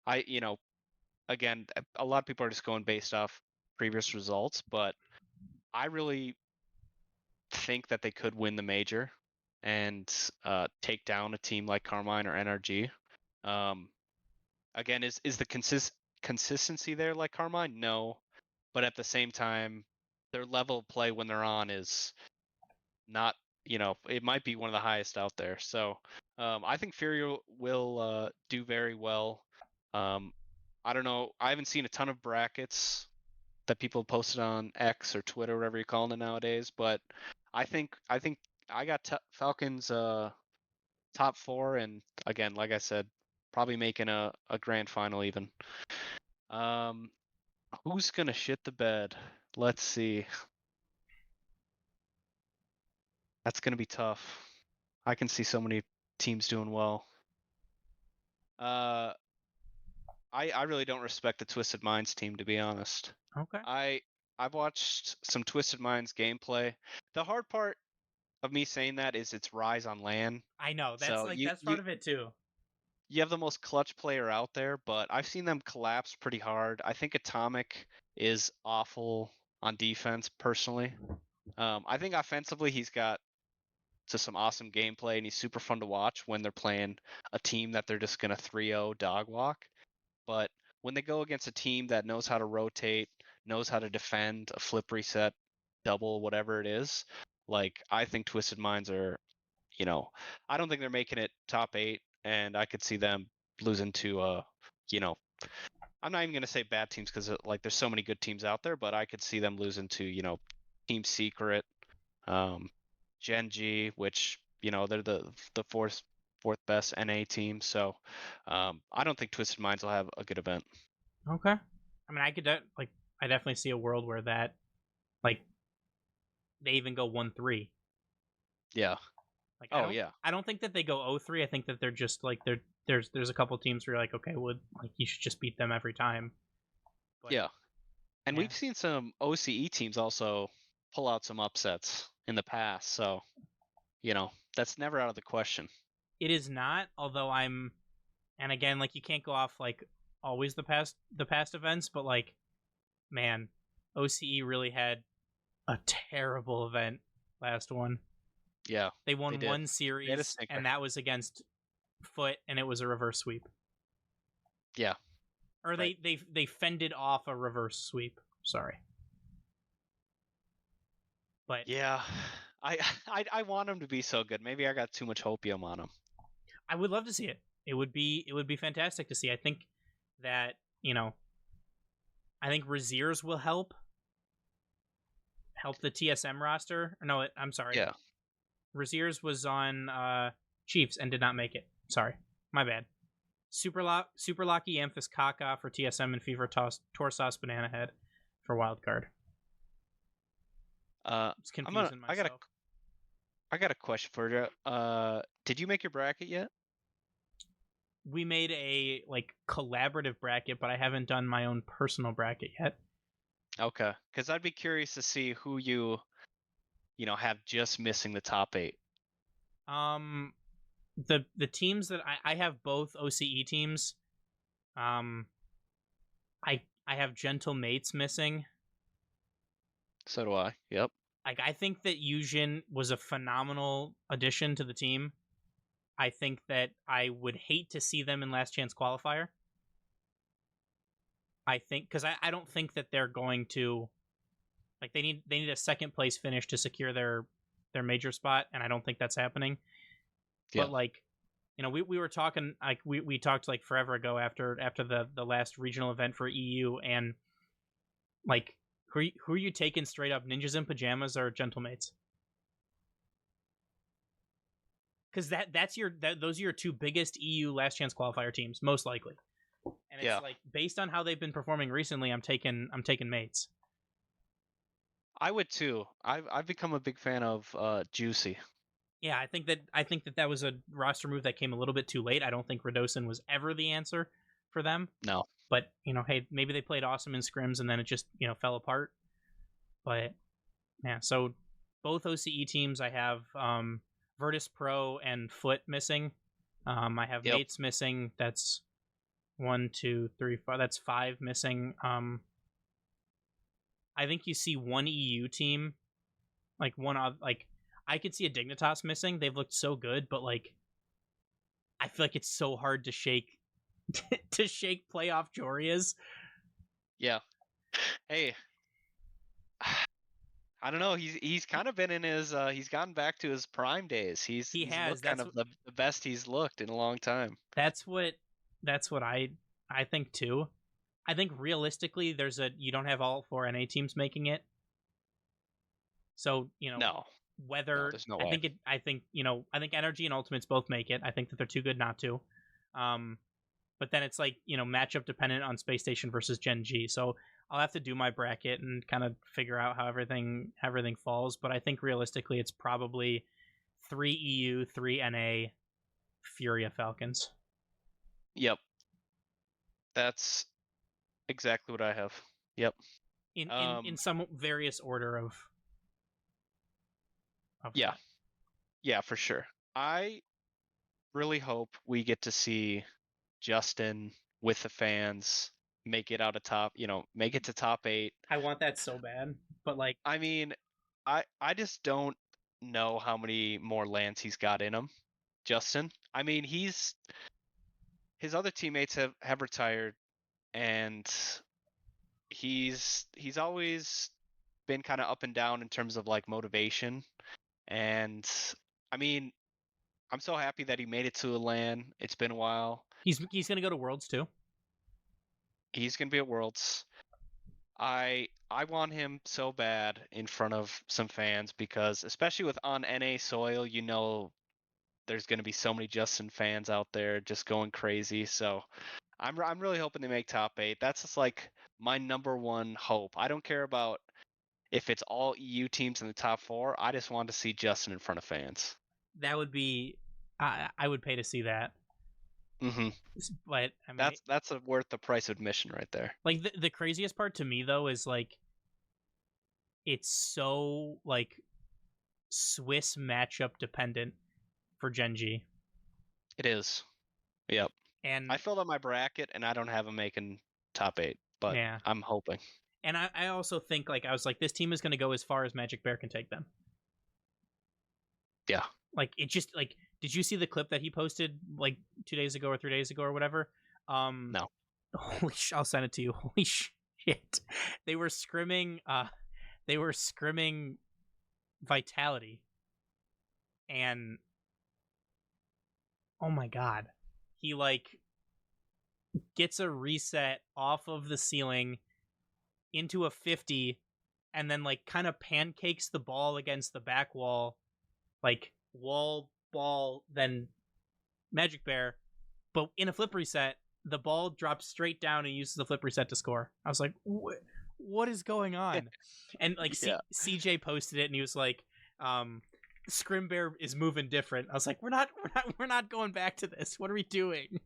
Again, a lot of people are just going based off previous results, but I really think that they could win the major and take down a team like Carmine or NRG. Again, is the consistency there like Carmine? No, but at the same time, their level of play when they're on is not. It might be one of the highest out there. So I think Fury will do very well. I don't know. I haven't seen a ton of brackets that people posted on X or Twitter, whatever you're calling it nowadays. But I think I got Falcons top 4, and again, like I said, probably making a grand final even. Who's gonna shit the bed? Let's see. That's gonna be tough. I can see so many teams doing well. I really don't respect the Twisted Minds team, to be honest. Okay. I've watched some Twisted Minds gameplay. The hard part of me saying that is it's Rise on LAN. I know that's so that's part of it too. You have the most clutch player out there, but I've seen them collapse pretty hard. I think Atomic is awful on defense, personally. I think offensively he's got to some awesome gameplay, and he's super fun to watch when they're playing a team that they're just going to 3-0 dog walk. But when they go against a team that knows how to rotate, knows how to defend, a flip reset, double, whatever it is, Like, I think Twisted Minds are, I don't think they're making it top 8, and I could see them losing to, I'm not even going to say bad teams because like there's so many good teams out there, but I could see them losing to, Team Secret, Gen G, which, they're the fourth best NA team. So I don't think Twisted Minds will have a good event. Okay. I mean, I definitely see a world where that, like, they even go 1-3. Yeah. Like, Yeah. I don't think that they go 0-3. I think that they're just like there's a couple teams where you're like, okay, well, like you should just beat them every time. But, yeah. And yeah. we've seen some OCE teams also pull out some upsets in the past. So, that's never out of the question. It is not, although and again, like you can't go off like always the past events, but like, man, OCE really had a terrible event last one. Yeah. They won did. one They had a series, stinker. and that was against Foot, and it was a reverse sweep. Yeah. Or Right. they fended off a reverse sweep. Sorry. But Yeah, I want him to be so good. Maybe I got too much hopium on him. I would love to see it. It would be fantastic to see. I think that, I think Raziers will help the TSM roster. No, I'm sorry. Yeah. Raziers was on Chiefs and did not make it. Sorry. My bad. Super Lucky Amphis Kaka for TSM and Fever Torsas Banana Head for wildcard. It's confusing myself. I got a question for you. Did you make your bracket yet? We made a like collaborative bracket, but I haven't done my own personal bracket yet. Okay, because I'd be curious to see who you have just missing the top 8. The teams that I have both OCE teams. I have Gentle Mates missing. So do I. Yep. Like, I think that Yujin was a phenomenal addition to the team. I think that I would hate to see them in Last Chance Qualifier. I think because I don't think that they're going to, like, they need a second place finish to secure their major spot, and I don't think that's happening. Yeah. But like, we were talking, like, we talked like forever ago after the last regional event for EU, and like, who are you taking straight up, Ninjas in Pajamas or Gentle Mates? Because those are your two biggest EU Last Chance Qualifier teams, most likely. And it's like, based on how they've been performing recently, I'm taking Mates. I would too. I've become a big fan of Juicy. Yeah, I think that was a roster move that came a little bit too late. I don't think Radosin was ever the answer for them. No. But, hey, maybe they played awesome in scrims and then it just, fell apart. But, yeah, so both OCE teams, I have Virtus Pro and Foot missing. I have Mates missing. That's 1, 2, 3, 4. That's 5 missing. I think you see one EU team, like I could see a Dignitas missing. They've looked so good, but like, I feel like it's so hard to shake playoff Jorias. Yeah. Hey, I don't know. He's kind of been in his. He's gotten back to his prime days. He's looked kind of the best he's looked in a long time. That's what I think too. I think realistically, you don't have all 4 NA teams making it. So no. Whether there's no way. I think Energy and Ultimates both make it. I think that they're too good not to. But then it's like, matchup dependent on Space Station versus Gen G. So I'll have to do my bracket and kind of figure out how everything falls. But I think realistically, it's probably 3 EU, 3 NA, Furia Falcons. Yep. That's exactly what I have. Yep. In some various order of yeah. Yeah, for sure. I really hope we get to see Justin with the fans make it out of make it to top 8. I want that so bad, but like, I mean, I just don't know how many more lands he's got in him, Justin. I mean, his other teammates have retired, and he's always been kind of up and down in terms of like motivation. And I mean, I'm so happy that he made it to a LAN. It's been a while. He's gonna go to Worlds too. He's gonna be at Worlds. I want him so bad in front of some fans because especially with on NA soil, you know there's gonna be so many Justin fans out there just going crazy. So I'm really hoping they make top 8. That's just like my number one hope. I don't care about if it's all EU teams in the top 4. I just want to see Justin in front of fans. That would be, I would pay to see that. Mm-hmm. But I mean, That's worth the price of admission right there. like the craziest part to me though is like it's so like Swiss matchup dependent for Genji. It is. Yep. And I filled out my bracket and I don't have him making top 8, but yeah. I'm hoping. And I also think like I was like this team is going to go as far as Magic Bear can take them. Yeah. Like it just like did you see the clip that he posted like 2 days ago or 3 days ago or whatever? No. Holy I'll send it to you. Holy shit. They were scrimming Vitality. And oh my god. He like gets a reset off of the ceiling into a 50 and then like kind of pancakes the ball against the back wall, like wall ball then Magic Bear, but in a flip reset the ball drops straight down and uses the flip reset to score. I was like, what is going on? And like CJ posted it and he was like, Scrim Bear is moving different. I was like, we're not going back to this. What are we doing?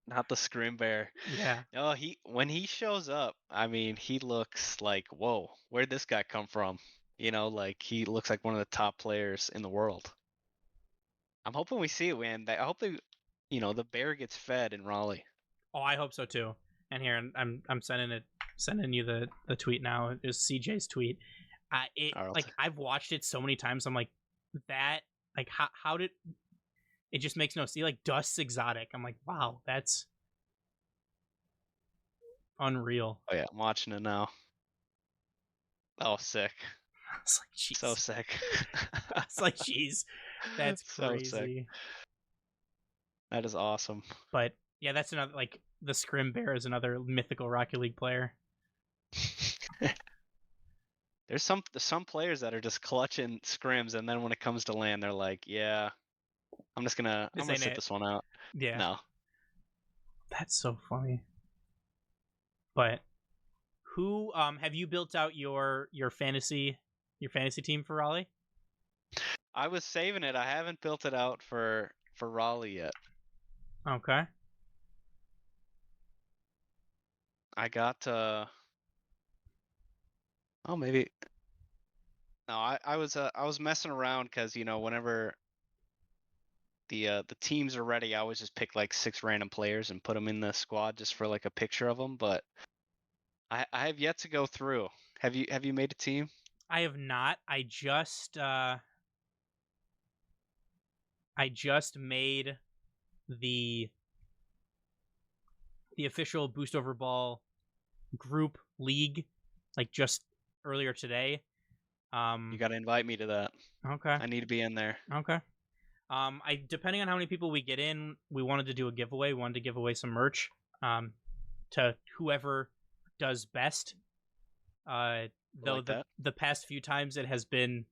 Not the Scrim Bear. Yeah. Oh, when he shows up, I mean, he looks like, whoa, where'd this guy come from? You know, like he looks like one of the top players in the world. I'm hoping we see it, man. I hope the bear gets fed in Raleigh. Oh, I hope so too. And here I'm sending you the tweet now. It was CJ's tweet. Like I've watched it so many times. I'm like that. Like how did it just makes no sense. Like Dust's exotic. I'm like, wow, that's unreal. Oh yeah, I'm watching it now. Oh, sick. It's like, jeez. So sick. It's like, jeez, that's crazy. So sick. That is awesome. But yeah, that's another like the Scrim Bear is another mythical Rocket League player. There's some players that are just clutching scrims, and then when it comes to LAN, they're like, yeah, I'm gonna sit this one out. Yeah. No. That's so funny. But who have you built out your fantasy team for Raleigh? I was saving it. I haven't built it out for Raleigh yet. Okay. I got maybe no, I was messing around because whenever the teams are ready, I always just pick like 6 random players and put them in the squad just for like a picture of them. But I have yet to go through. Have you made a team? I have not. I just made the official Boost Over Ball group league like just earlier today. You got to invite me to that. Okay. I need to be in there. Okay. Depending on how many people we get in, we wanted to do a giveaway. We wanted to give away some merch to whoever does best. Though like the past few times it has been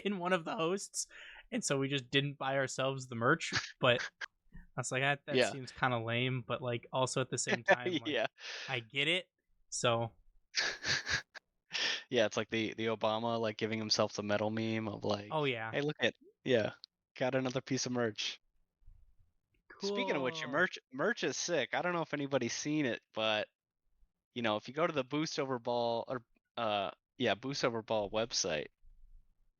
one of the hosts, and so we just didn't buy ourselves the merch. But I was like, that seems kind of lame. But like also at the same time, like, yeah, I get it. So yeah, it's like the Obama like giving himself the medal meme of like, oh yeah, hey, look got another piece of merch. Cool. Speaking of which, your merch is sick. I don't know if anybody's seen it, but if you go to the Boost Over Ball Boost Over Ball website,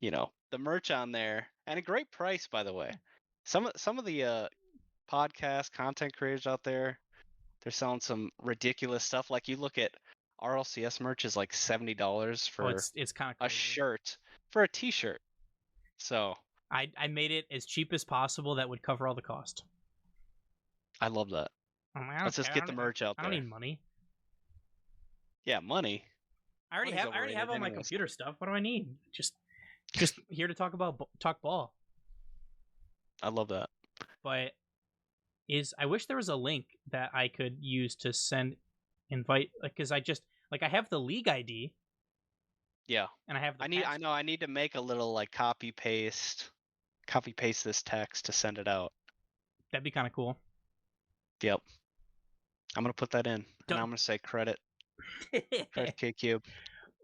the merch on there, and a great price, by the way. Some of the podcast content creators out there, they're selling some ridiculous stuff. Like you look at RLCS merch is like $70 for it's kind of a shirt for a T-shirt. So I made it as cheap as possible that would cover all the cost. I love that. Let's just get the merch out there. I don't need money. Yeah, money. I already have all my computer stuff. What do I need? Just Just here to talk ball. I love that. But I wish there was a link that I could use to invite, because I have the league ID. Yeah. And I have the I need to make a little like copy paste this text to send it out. That'd be kind of cool. Yep. I'm gonna put that in, and I'm gonna say credit KCube.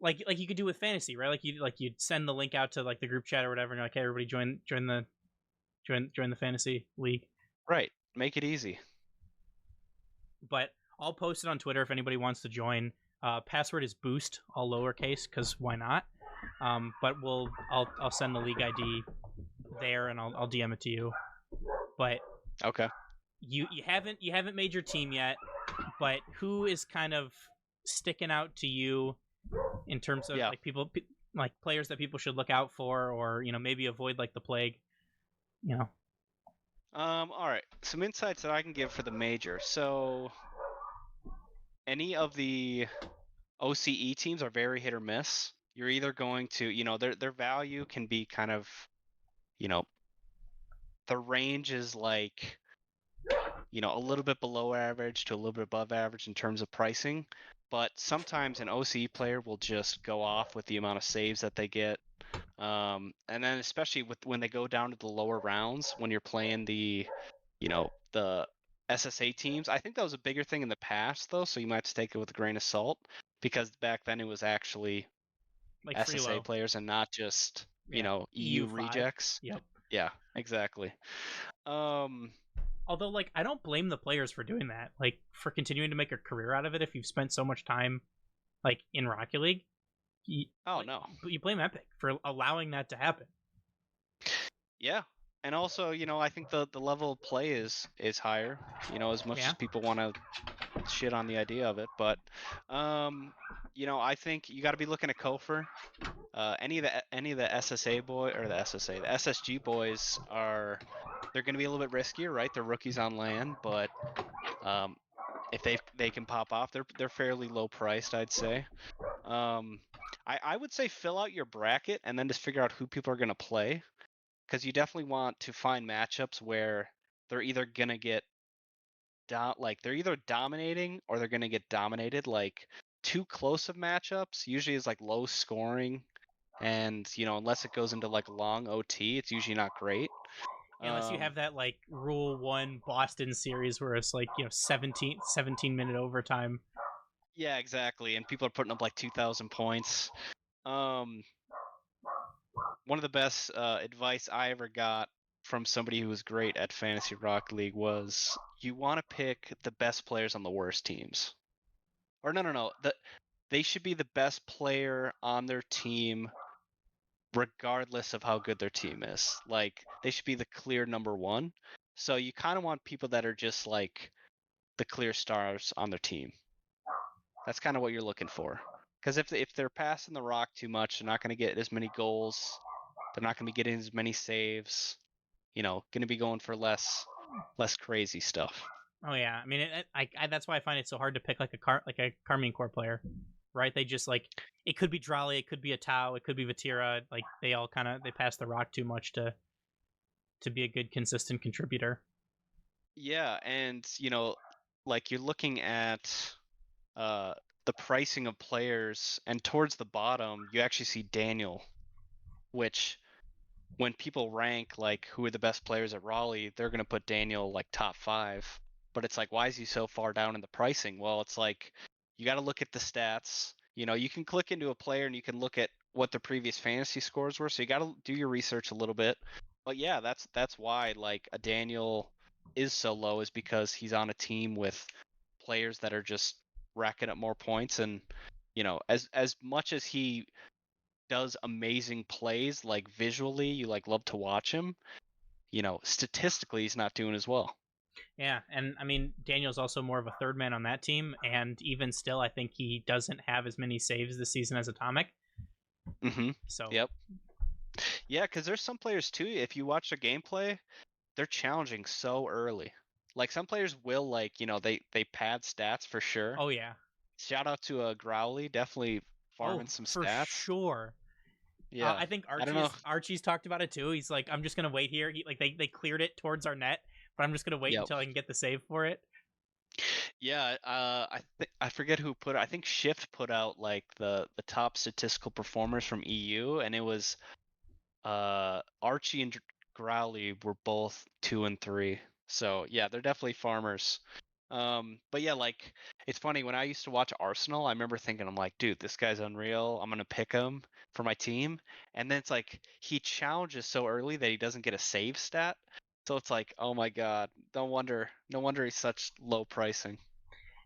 Like you could do with fantasy, right? You'd send the link out to like the group chat or whatever, and you're like, hey, everybody join the fantasy league. Right. Make it easy. But I'll post it on Twitter if anybody wants to join. Password is boost, all lowercase, because why not? But I'll send the league ID there, and I'll DM it to you. But okay, you haven't made your team yet, but who is kind of sticking out to you in terms of like people, like players that people should look out for, or maybe avoid like the plague? All right. Some insights that I can give for the major. So, any of the OCE teams are very hit or miss. You're either going to, their value can be kind of, the range is like, a little bit below average to a little bit above average in terms of pricing. But sometimes an OCE player will just go off with the amount of saves that they get. And then especially when they go down to the lower rounds, when you're playing the SSA teams, I think that was a bigger thing in the past though, so you might have to take it with a grain of salt, because back then it was actually like SSA players and not just EU rejects. Yep. Yeah, exactly. Although, like, I don't blame the players for doing that, like, for continuing to make a career out of it if you've spent so much time, like, in Rocket League. No. But you blame Epic for allowing that to happen. Yeah. And also, I think the level of play is higher, as much as people want to shit on the idea of it. But, I think you got to be looking at Kofor. Any of the SSA the SSG boys they're going to be a little bit riskier, right? They're rookies on LAN, but if they can pop off, they're fairly low priced, I'd say. I would say fill out your bracket and then just figure out who people are going to play, because you definitely want to find matchups where they're either going to get they're either dominating or they're going to get dominated. Like, too close of matchups usually is like low scoring, and unless it goes into like long OT, it's usually not great. Unless you have that like Rule 1 Boston series where it's like 17 minute overtime. Yeah, exactly, and people are putting up like 2,000 points. One of the best advice I ever got from somebody who was great at Fantasy Rocket League was, you want to pick the best players on the worst teams. Or no. They should be the best player on their team regardless of how good their team is. Like, they should be the clear number one. So you kind of want people that are just like the clear stars on their team. That's kind of what you're looking for. Because if they're passing the rock too much, they're not going to get as many goals. They're not going to be getting as many saves. Going to be going for less crazy stuff. Oh yeah, I mean, that's why I find it so hard to pick like a Carmine Core player, right? They just like, it could be Drali, it could be a Tau, it could be Vatira. Like, they all they pass the rock too much to be a good consistent contributor. Yeah, and like, you're looking at the pricing of players, and towards the bottom you actually see Daniel, which when people rank like who are the best players at Raleigh, they're going to put Daniel like top 5. But it's like, why is he so far down in the pricing? Well, it's like, you got to look at the stats. You can click into a player and you can look at what their previous fantasy scores were. So you got to do your research a little bit. But yeah, that's why like a Daniel is so low, is because he's on a team with players that are just racking up more points. And as much as he does amazing plays, like visually you like love to watch him, statistically he's not doing as well. Yeah, and I mean, Daniel's also more of a third man on that team, and even still I think he doesn't have as many saves this season as Atomic. So yep. Yeah, because there's some players too, if you watch their gameplay, they're challenging so early. Like, some players will, like, they pad stats for sure. Oh yeah. Shout out to Growly, definitely farming some stats. For sure. Yeah. I think I don't know. Archie's talked about it too. He's like, I'm just gonna wait here. They cleared it towards our net, but I'm just gonna wait Yep. until I can get the save for it. Yeah, I forget who put it. I think Shift put out like the top statistical performers from EU, and it was Archie and Growly were both 2 and 3. So yeah, they're definitely farmers. But yeah, like it's funny when I used to watch Arsenal, I remember thinking, I'm like, dude, this guy's unreal. I'm gonna pick him for my team. And then it's like he challenges so early that he doesn't get a save stat. So it's like, oh my god, no wonder he's such low pricing.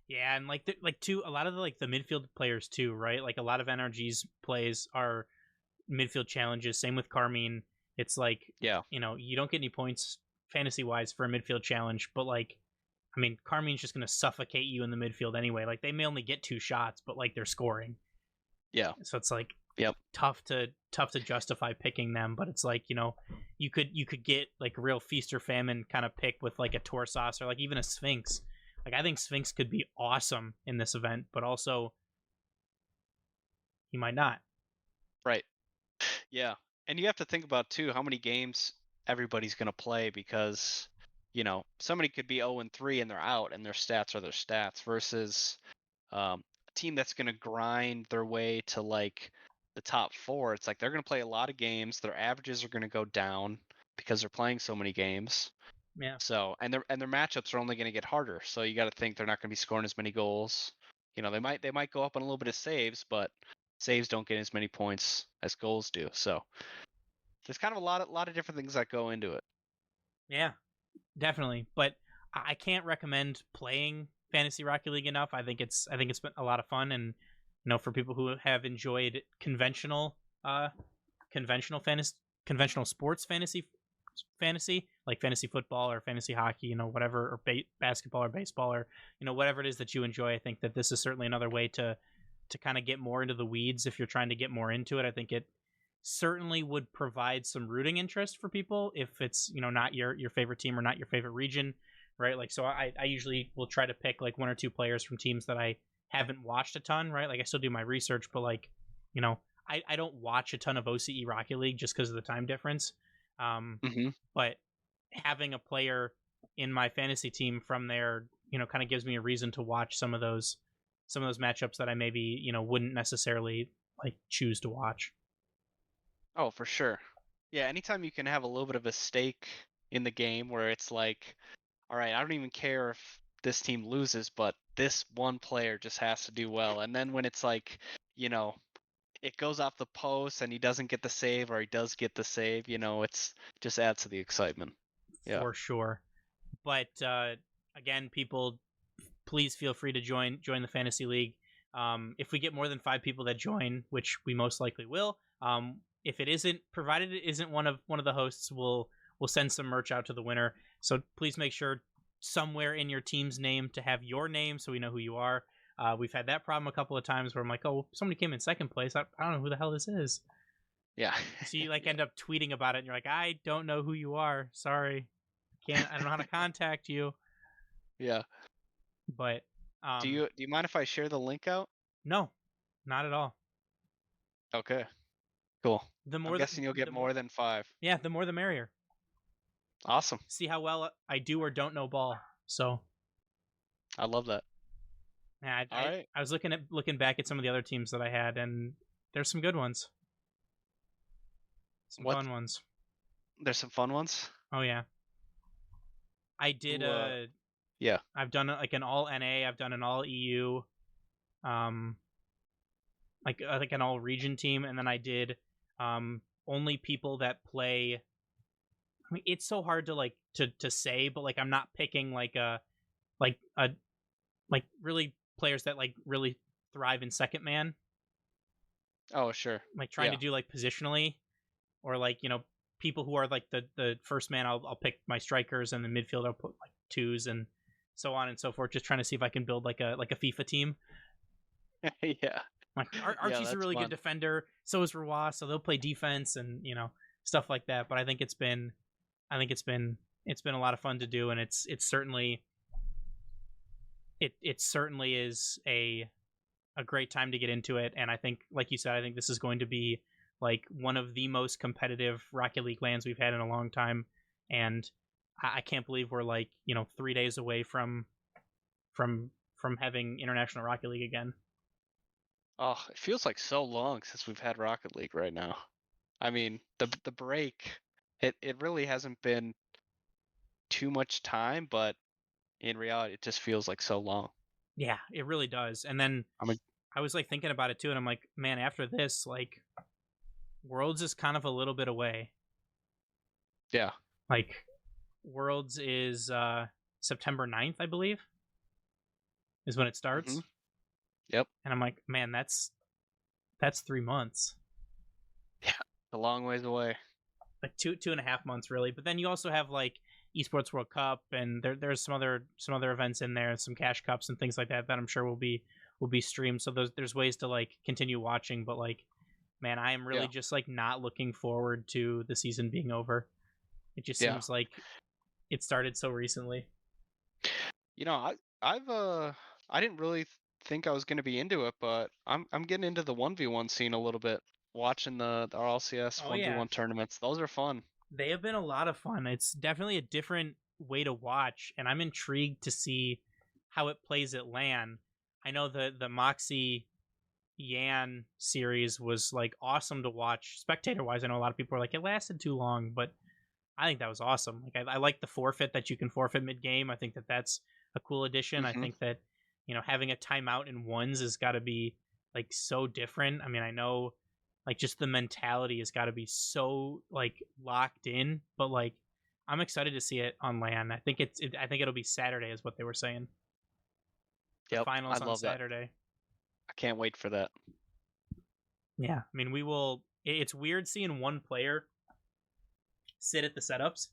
Yeah, and a lot of the midfield players too, right? Like a lot of NRG's plays are midfield challenges. Same with Carmine. It's like, Yeah. you don't get any points fantasy wise for a midfield challenge, but like, I mean, Carmine's just gonna suffocate you in the midfield anyway. Like they may only get 2 shots, but like they're scoring. Yeah. So it's like, Yep. tough to justify picking them. But it's like, you could get like a real feast or famine kind of pick with like a Torsas or like even a Sphinx. Like I think Sphinx could be awesome in this event, but also he might not. Right. Yeah. And you have to think about too how many games everybody's going to play because somebody could be 0 and 3 and they're out and their stats are their stats versus a team that's going to grind their way to like the top 4. It's like they're going to play a lot of games, their averages are going to go down because they're playing so many games. Yeah. So, and their matchups are only going to get harder. So you got to think they're not going to be scoring as many goals. They might go up on a little bit of saves, but saves don't get as many points as goals do. So there's kind of a lot of different things that go into it. Yeah, definitely. But I can't recommend playing Fantasy Rocket League enough. I think it's been a lot of fun, and for people who have enjoyed conventional sports fantasy like fantasy football or fantasy hockey, whatever, or basketball or baseball, or whatever it is that you enjoy. I think that this is certainly another way to kind of get more into the weeds if you're trying to get more into it. I think it certainly would provide some rooting interest for people if it's not your favorite team or not your favorite region, right? Like, so I usually will try to pick like 1 or 2 players from teams that I haven't watched a ton, right? Like I still do my research, but like I don't watch a ton of OCE Rocket League just because of the time difference. But having a player in my fantasy team from there, kind of gives me a reason to watch some of those matchups that I maybe, wouldn't necessarily like choose to watch. Oh, for sure. Yeah, anytime you can have a little bit of a stake in the game where it's like, all right, I don't even care if this team loses, but this one player just has to do well. And then when it's like, it goes off the post and he doesn't get the save or he does get the save, it's just adds to the excitement. Yeah. For sure. But again, people, please feel free to join the fantasy league. If we get more than 5 people that join, which we most likely will, if it isn't, provided it isn't one of the hosts, we'll send some merch out to the winner. So please make sure somewhere in your team's name to have your name so we know who you are. We've had that problem a couple of times where I'm like, oh, somebody came in second place. I don't know who the hell this is. Yeah. So you end up tweeting about it and you're like, I don't know who you are. Sorry. I don't know how to contact you. Yeah. But do you mind if I share the link out? No, not at all. Okay. Cool. I'm guessing you'll get more than 5. Yeah, the more the merrier. Awesome. See how well I do or don't know ball. So I love that. Yeah, Right. I was looking back at some of the other teams that I had, and there's some good ones. Some fun ones. There's some fun ones? Oh yeah. I did yeah. I've done like an all NA, I've done an all EU, like an all region team, and then I did only people that play. I mean, it's so hard to say, but like I'm not picking like really players that like really thrive in second man. Oh, sure. Like trying to do like positionally, or like people who are like the first man. I'll pick my strikers, and the midfield I'll put like 2s and so on and so forth. Just trying to see if I can build like a FIFA team. Yeah. Like Archie's a really good defender. So is Roy, so they'll play defense and stuff like that. But I think it's been a lot of fun to do, and it's certainly it certainly is a great time to get into it. And I think, like you said, I think this is going to be like one of the most competitive Rocket League lands we've had in a long time, and I can't believe we're like 3 days away from having International Rocket League again. Oh, it feels like so long since we've had Rocket League right now. I mean, the break, it really hasn't been too much time, but in reality, it just feels like so long. Yeah, it really does. And then I was like thinking about it too, and I'm like, man, after this, like, Worlds is kind of a little bit away. Yeah. Like, Worlds is September 9th, I believe, is when it starts. Mm-hmm. Yep. And I'm like, man, that's 3 months. Yeah, a long ways away. Like 2.5 months, really. But then you also have like Esports World Cup, and there's some other events in there, some cash cups and things like that I'm sure will be streamed. So there's ways to like continue watching. But like, man, I am really just like not looking forward to the season being over. It just seems like it started so recently. I didn't really think I was going to be into it, but I'm getting into the 1v1 scene a little bit, watching the RLCS 1v1 tournaments. Those are fun. They have been a lot of fun. It's definitely a different way to watch, and I'm intrigued to see how it plays at LAN. I know the Moxie Yan series was like awesome to watch spectator wise. I know a lot of people are like, it lasted too long, but I think that was awesome. Like I like the forfeit that you can forfeit mid game. I think that's a cool addition. I think that having a timeout in ones has got to be like so different. I mean, I know like just the mentality has got to be so like locked in, but like I'm excited to see it on LAN. I think I think it'll be Saturday is what they were saying. The finals on Saturday. That. I can't wait for that. Yeah, I mean, we will. It's weird seeing one player sit at the setups.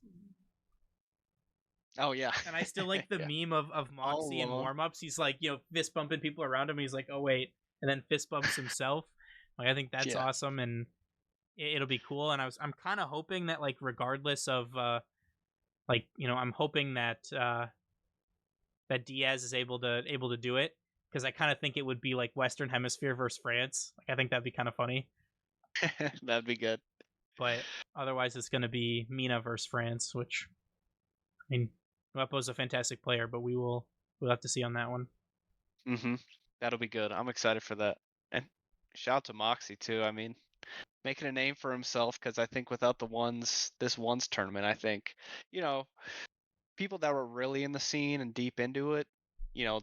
Oh yeah. And I still like the meme of Moxie in warm-ups. He's like, fist bumping people around him. He's like, oh wait, and then fist bumps himself. Like I think that's awesome, and it'll be cool. And I'm kind of hoping that like regardless of I'm hoping that that Diaz is able to do it, because I kind of think it would be like Western Hemisphere versus France. Like I think that'd be kind of funny. That'd be good. But otherwise, it's going to be Mina versus France, which I mean, Wepo's a fantastic player, but we'll have to see on that one. Mm-hmm. That'll be good. I'm excited for that. And shout out to Moxie too. I mean, making a name for himself, because I think without this ones tournament, I think, people that were really in the scene and deep into it,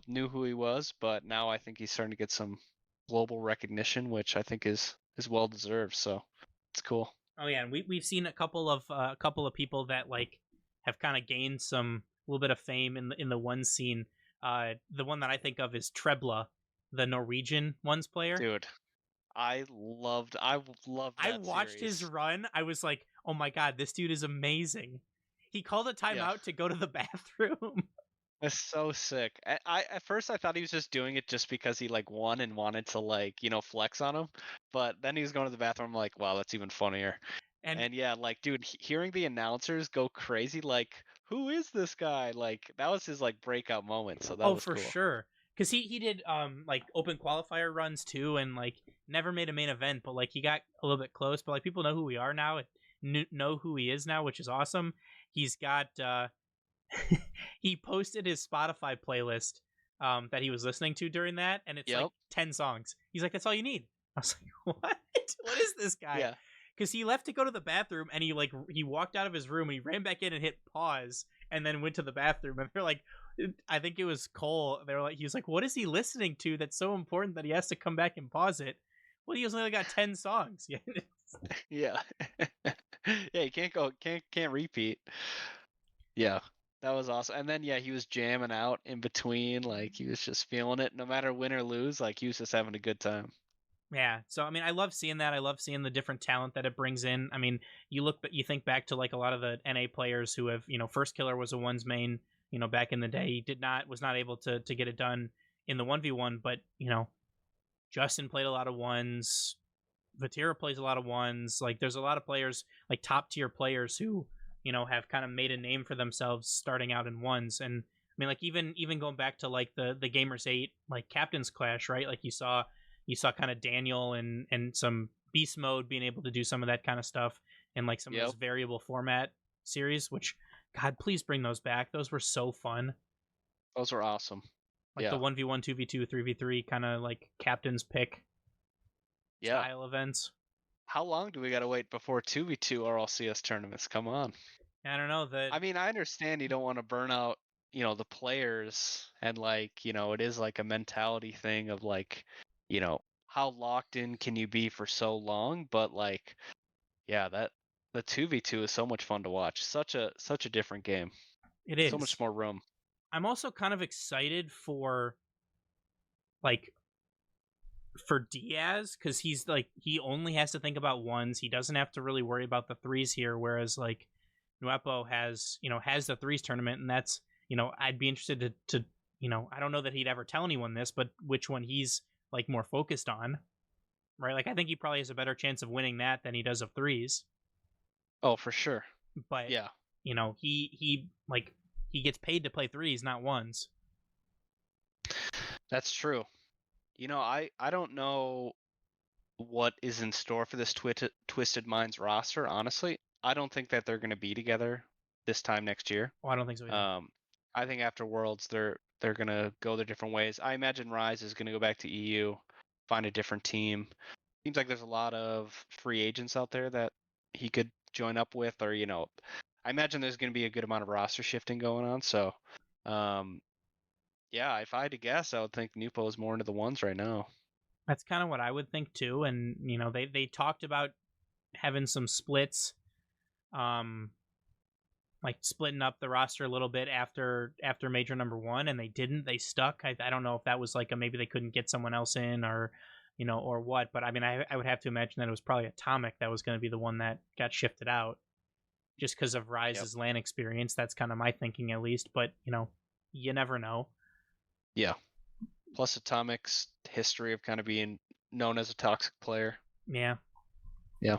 knew who he was, but now I think he's starting to get some global recognition, which I think is well deserved. So it's cool. Oh yeah, and we've seen a couple of people that like have kind of gained some little bit of fame in the one scene. The one that I think of is Trebla, the Norwegian ones player. Dude, I loved that I watched series. his run. I was like, oh my god, this dude is amazing. He called a timeout to go to the bathroom. That's so sick. At first I thought he was just doing it just because he like won and wanted to like flex on him, but then he was going to the bathroom. I'm like, wow, that's even funnier. And yeah, like dude, hearing the announcers go crazy, like who is this guy? Like that was his like breakout moment. So that was for cool. Sure. Because he did like open qualifier runs too, and like never made a main event, but like he got a little bit close. But like people know who we are now, know who he is now, which is awesome. He's got he posted his Spotify playlist that he was listening to during that, and it's like 10 songs. He's like, that's all you need. I was like, what? What is this guy? Yeah. Because he left to go to the bathroom, and he walked out of his room, and he ran back in and hit pause, and then went to the bathroom. And they're like, I think it was Cole. They were like, he was like, what is he listening to that's so important that he has to come back and pause it? Well, he only got 10 songs. Yeah. Yeah, you can't repeat. Yeah. That was awesome. And then he was jamming out in between, like he was just feeling it no matter win or lose, like he was just having a good time. Yeah. So I mean, I love seeing that. I love seeing the different talent that it brings in. I mean, you think back to like a lot of the NA players who have, First Killer was a ones main, back in the day. He was not able to get it done in the 1v1, but Justin played a lot of ones. Vatira plays a lot of ones. Like there's a lot of players, like top tier players who, have kind of made a name for themselves starting out in ones. And I mean, like even going back to like the Gamers 8 like Captain's Clash, right? Like you saw kind of Daniel and some beast mode, being able to do some of that kind of stuff in like some of those variable format series, which God, please bring those back. Those were so fun. Those were awesome. Like the 1v1, 2v2, 3v3 kind of like captain's pick style events. How long do we got to wait before 2v2 RLCS tournaments? Come on. I don't know. I mean, I understand you don't want to burn out, the players, and like, it is like a mentality thing of like, how locked in can you be for so long? But like, yeah, that the 2v2 is so much fun to watch. Such a different game. It is. So much more room. I'm also kind of excited for like for Diaz, because he's like, he only has to think about ones. He doesn't have to really worry about the threes here, whereas like Nuepo has the threes tournament, and that's, I'd be interested to I don't know that he'd ever tell anyone this, but which one he's like more focused on, right? Like I think he probably has a better chance of winning that than he does of threes. Oh, for sure. But yeah, he gets paid to play threes, not ones. That's true. I don't know what is in store for this Twisted Minds roster, honestly. I don't think that they're going to be together this time next year. Well, I don't think so either. I think after Worlds, they're going to go their different ways. I imagine Rise is going to go back to EU, find a different team. Seems like there's a lot of free agents out there that he could join up with, or I imagine there's going to be a good amount of roster shifting going on. So, yeah, if I had to guess, I would think Nupo is more into the ones right now. That's kind of what I would think too. And they talked about having some splits, like splitting up the roster a little bit after major number one, and they didn't. They stuck. I don't know if that was like maybe they couldn't get someone else in, or or what. But I mean, I would have to imagine that it was probably Atomic that was going to be the one that got shifted out, just because of Rise's LAN experience. That's kind of my thinking, at least. But you never know. Yeah. Plus Atomic's history of kind of being known as a toxic player. Yeah. Yeah.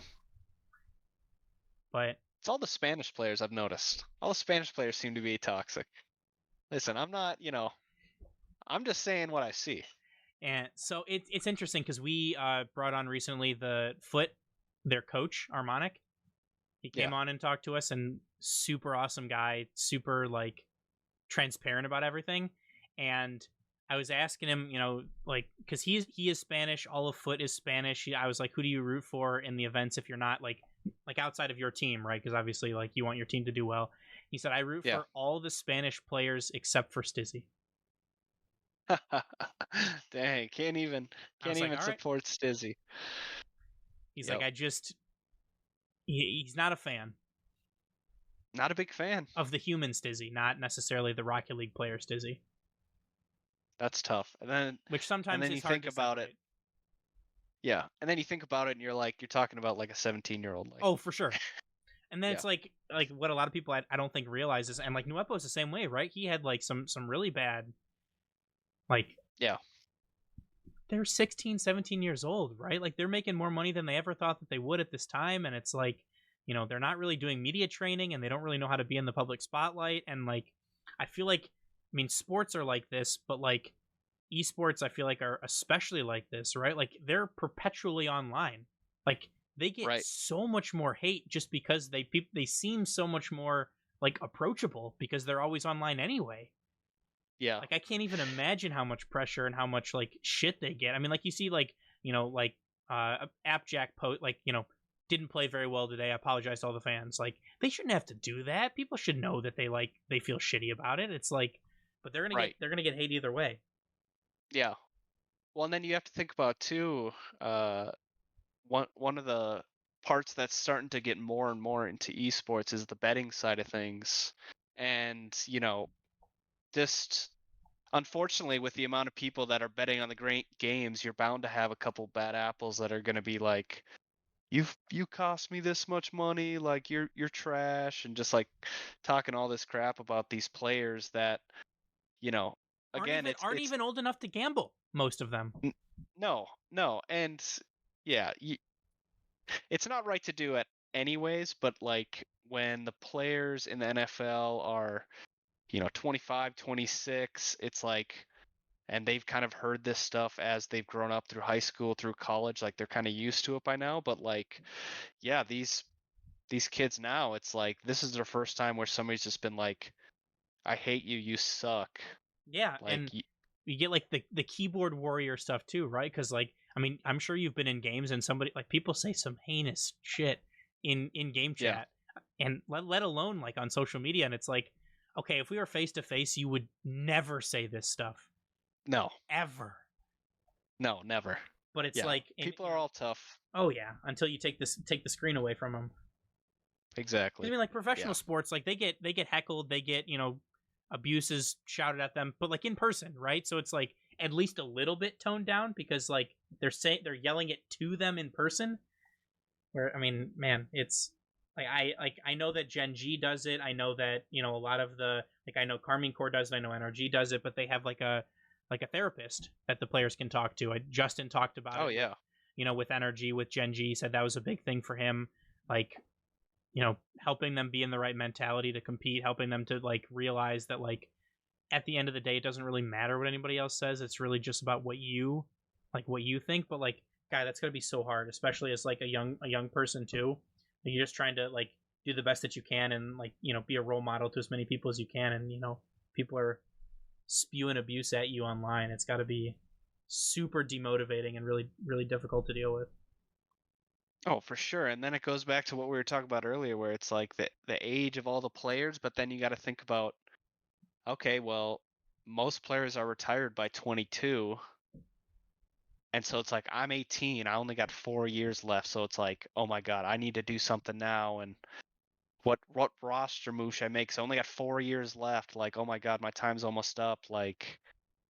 But it's all the Spanish players I've noticed. All the Spanish players seem to be toxic. Listen, I'm not, I'm just saying what I see. And so it's interesting because we brought on recently the Foot, their coach, Armonic. He came on and talked to us, and super awesome guy, super like transparent about everything. And I was asking him, like, because he is Spanish, all of Foot is Spanish. I was like, who do you root for in the events if you're not like outside of your team, right? Because obviously, like, you want your team to do well. He said, I root for all the Spanish players except for Stizzy. Dang, can't even support Stizzy. He's like, he's not a fan. Not a big fan of the human Stizzy, not necessarily the Rocket League player Stizzy. That's tough. And then which sometimes you think about it. Yeah, and then you think about it, and you're talking about like a 17-year-old. Like, oh, for sure. And then it's like what a lot of people I don't think realizes, and like Nuepo is the same way, right? He had like some really bad, like they're 16, 17 years old, right? Like they're making more money than they ever thought that they would at this time, and it's like they're not really doing media training, and they don't really know how to be in the public spotlight, and like I feel like sports are like this, but like esports I feel like are especially like this, right? Like they're perpetually online. Like they get so much more hate just because they seem so much more like approachable because they're always online anyway. Yeah. Like I can't even imagine how much pressure and how much like shit they get. I mean, like you see like, Appjack post like, didn't play very well today. I apologize to all the fans. Like they shouldn't have to do that. People should know that they feel shitty about it. It's like, but they're gonna get hate either way. Yeah. Well, and then you have to think about too, one of the parts that's starting to get more and more into esports is the betting side of things. And, just unfortunately with the amount of people that are betting on the great games, you're bound to have a couple bad apples that are going to be like, you cost me this much money, like you're trash, and just like talking all this crap about these players that, again, aren't even old enough to gamble, most of them. No, and yeah, it's not right to do it anyways, but like when the players in the NFL are, 25, 26, it's like, and they've kind of heard this stuff as they've grown up through high school, through college. Like they're kind of used to it by now. But like, yeah, these kids now, it's like this is their first time where somebody's just been like, "I hate you, you suck." Yeah, Like, and you get like the keyboard warrior stuff too, right? Because like, I mean, I'm sure you've been in games and somebody like people say some heinous shit in game yeah, chat, and let alone like on social media, and it's like, okay, if we were face to face, you would never say this stuff no, ever. no, never. But it's Yeah, like people are all tough. oh yeah, until you take the screen away from them. I Exactly. mean, like professional Yeah. sports, like they get heckled, they get abuses shouted at them, but like in person, right? So it's like at least a little bit toned down because like they're yelling it to them in person. Where I mean, man, it's like I know that Gen G does it. I know that a lot of the like I know Carmine Core does it. I know NRG does it, but they have like a therapist that the players can talk to. Justin talked about Oh it. yeah. With NRG with Gen G, said that was a big thing for him. Like helping them be in the right mentality to compete, helping them to like realize that like at the end of the day, it doesn't really matter what anybody else says. It's really just about what you think. But like, guy, that's gotta be so hard, especially as like a young person too. Like, you're just trying to like do the best that you can and like be a role model to as many people as you can, and people are spewing abuse at you online. It's got to be super demotivating and really really difficult to deal with. Oh, for sure. And then it goes back to what we were talking about earlier, where it's like the age of all the players, but then you got to think about, okay, well, most players are retired by 22. And so it's like, I'm 18, I only got 4 years left. So it's like, oh my God, I need to do something now. And what roster move should I make? So I only got 4 years left. Like, oh my God, my time's almost up. Like,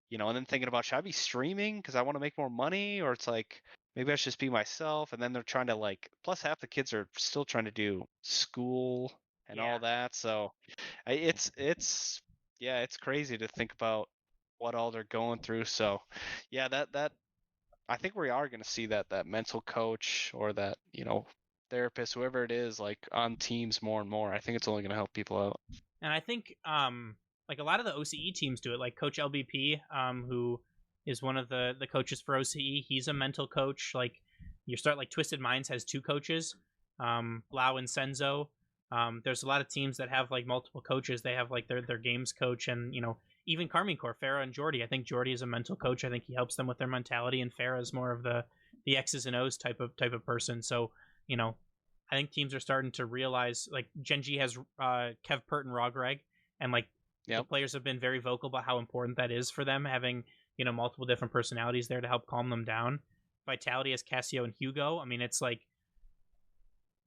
and then thinking about, should I be streaming because I want to make more money? Or it's like, maybe I should just be myself. And then they're trying to like, plus half the kids are still trying to do school and Yeah. all that. So yeah, it's crazy to think about what all they're going through. So yeah, that I think we are going to see that mental coach or that, therapist, whoever it is, like on teams more and more. I think it's only going to help people out. And I think like a lot of the OCE teams do it. Like Coach LBP, who is one of the coaches for OCE, he's a mental coach. Like you start like Twisted Minds has two coaches, Blau and Senzo. There's a lot of teams that have like multiple coaches. They have like their games coach, and even Carmine Core, Farah and Jordy. I think Jordy is a mental coach. I think he helps them with their mentality, and Farah is more of the X's and O's type of person. So I think teams are starting to realize, like Gen G has Kev Pert and Rogreg, and like the players have been very vocal about how important that is for them, having multiple different personalities there to help calm them down. Vitality has Cassio and Hugo. I mean, it's like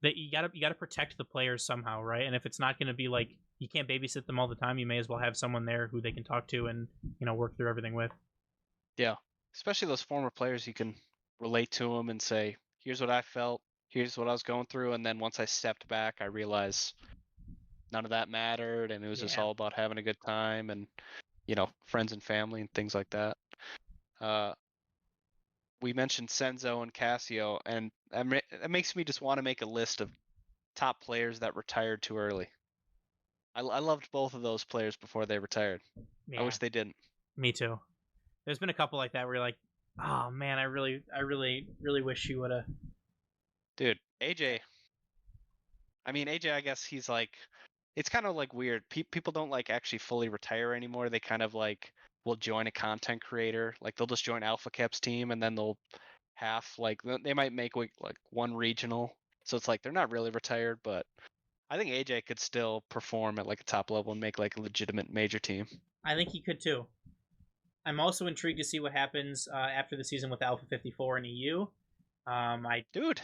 that you gotta protect the players somehow, right? And if it's not going to be like you can't babysit them all the time, you may as well have someone there who they can talk to and work through everything with. Yeah, especially those former players, you can relate to them and say, "Here's what I felt. Here's what I was going through." And then once I stepped back, I realized none of that mattered, and it was just all about having a good time and friends and family and things like that. We mentioned Senzo and Cassio, and it makes me just want to make a list of top players that retired too early. I loved both of those players before they retired. Yeah. I wish they didn't. Me too. There's been a couple like that where you're like, oh man, I really wish you would have. Dude, AJ. I mean, AJ, I guess he's like, it's kind of like weird. People don't like actually fully retire anymore. They kind of like will join a content creator. Like they'll just join Alpha Cap's team, and then they'll like they might make like one regional. So it's like they're not really retired, but I think AJ could still perform at like a top level and make like a legitimate major team. I think he could too. I'm also intrigued to see what happens after the season with Alpha 54 and EU. Dude,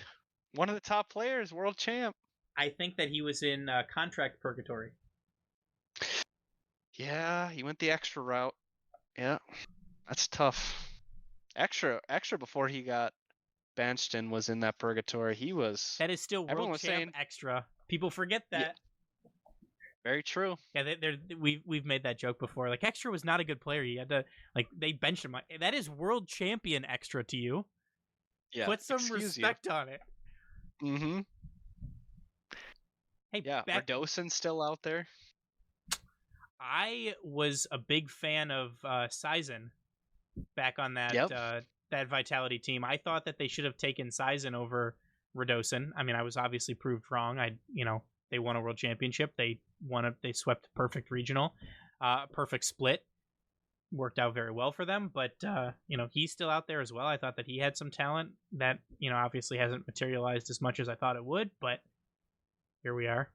one of the top players, world champ. I think that he was in contract purgatory. Yeah, he went the extra route. Yeah, that's tough. Extra before he got benched and was in that purgatory. He was. That is still world champ saying, extra. People forget that. Yeah, very true. Yeah, we've made that joke before. Like extra was not a good player. You had to they benched him. That is world champion extra to you. Yeah, put some respect on it. Mm-hmm. Hey, yeah, Radoson's still out there. I was a big fan of Sizen. back on that Yep. that Vitality team. I thought that they should have taken Sizen over Radosin. I mean, I was obviously proved wrong. They won a world championship. They swept perfect regional, perfect split. Worked out very well for them, but he's still out there as well. I thought that he had some talent that obviously hasn't materialized as much as I thought it would, but here we are.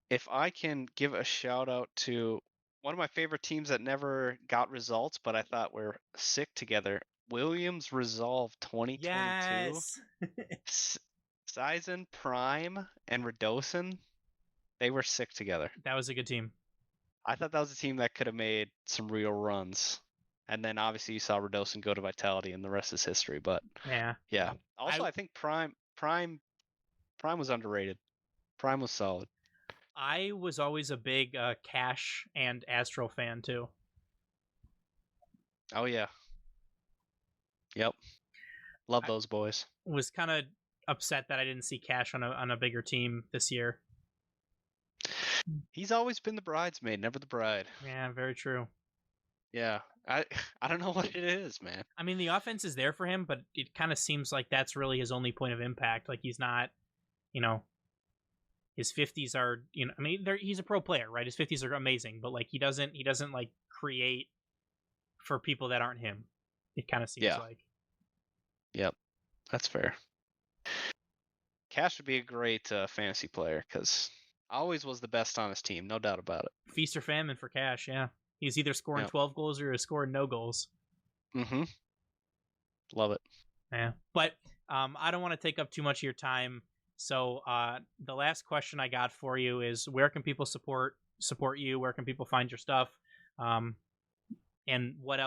If I can give a shout out to one of my favorite teams that never got results, but I thought were sick together, Williams Resolve 2022. Yes. Sizen, Prime, and Radosin, they were sick together. That was a good team. I thought that was a team that could have made some real runs. And then obviously you saw Radosin go to Vitality, and the rest is history. But yeah. Also, I think Prime was underrated. Prime was solid. I was always a big Cash and Astral fan too. Oh yeah. Yep. Love those boys. Was kind of upset that I didn't see Cash on a bigger team this year. He's always been the bridesmaid, never the bride. Yeah, very true. Yeah. I don't know what it is, man. I mean, the offense is there for him, but it kind of seems like that's really his only point of impact. Like he's not, his 50s are, I mean, he's a pro player, right? His 50s are amazing, but like he doesn't like create for people that aren't him. It kind of seems like. Yep, that's fair. Cash would be a great fantasy player because always was the best on his team, no doubt about it. Feast or famine for Cash, yeah. He's either scoring 12 goals or he's scoring no goals. Mm-hmm. Love it. Yeah, but I don't want to take up too much of your time. So the last question I got for you is, where can people support you? Where can people find your stuff? And what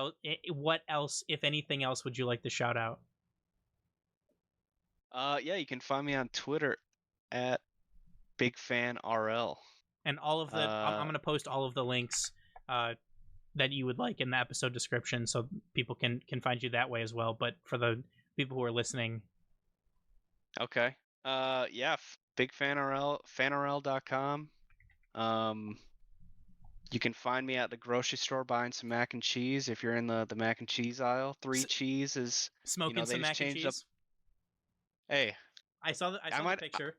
else, if anything else, would you like to shout out? Yeah, you can find me on Twitter at BigFanRL. And all of the I'm going to post all of the links that you would like in the episode description, so people can find you that way as well. But for the people who are listening, okay. Yeah, BigFanRL, fanrl.com. You can find me at the grocery store buying some mac and cheese if you're in the mac and cheese aisle. 3 cheese is smoking some mac and cheese. Hey, I saw the picture.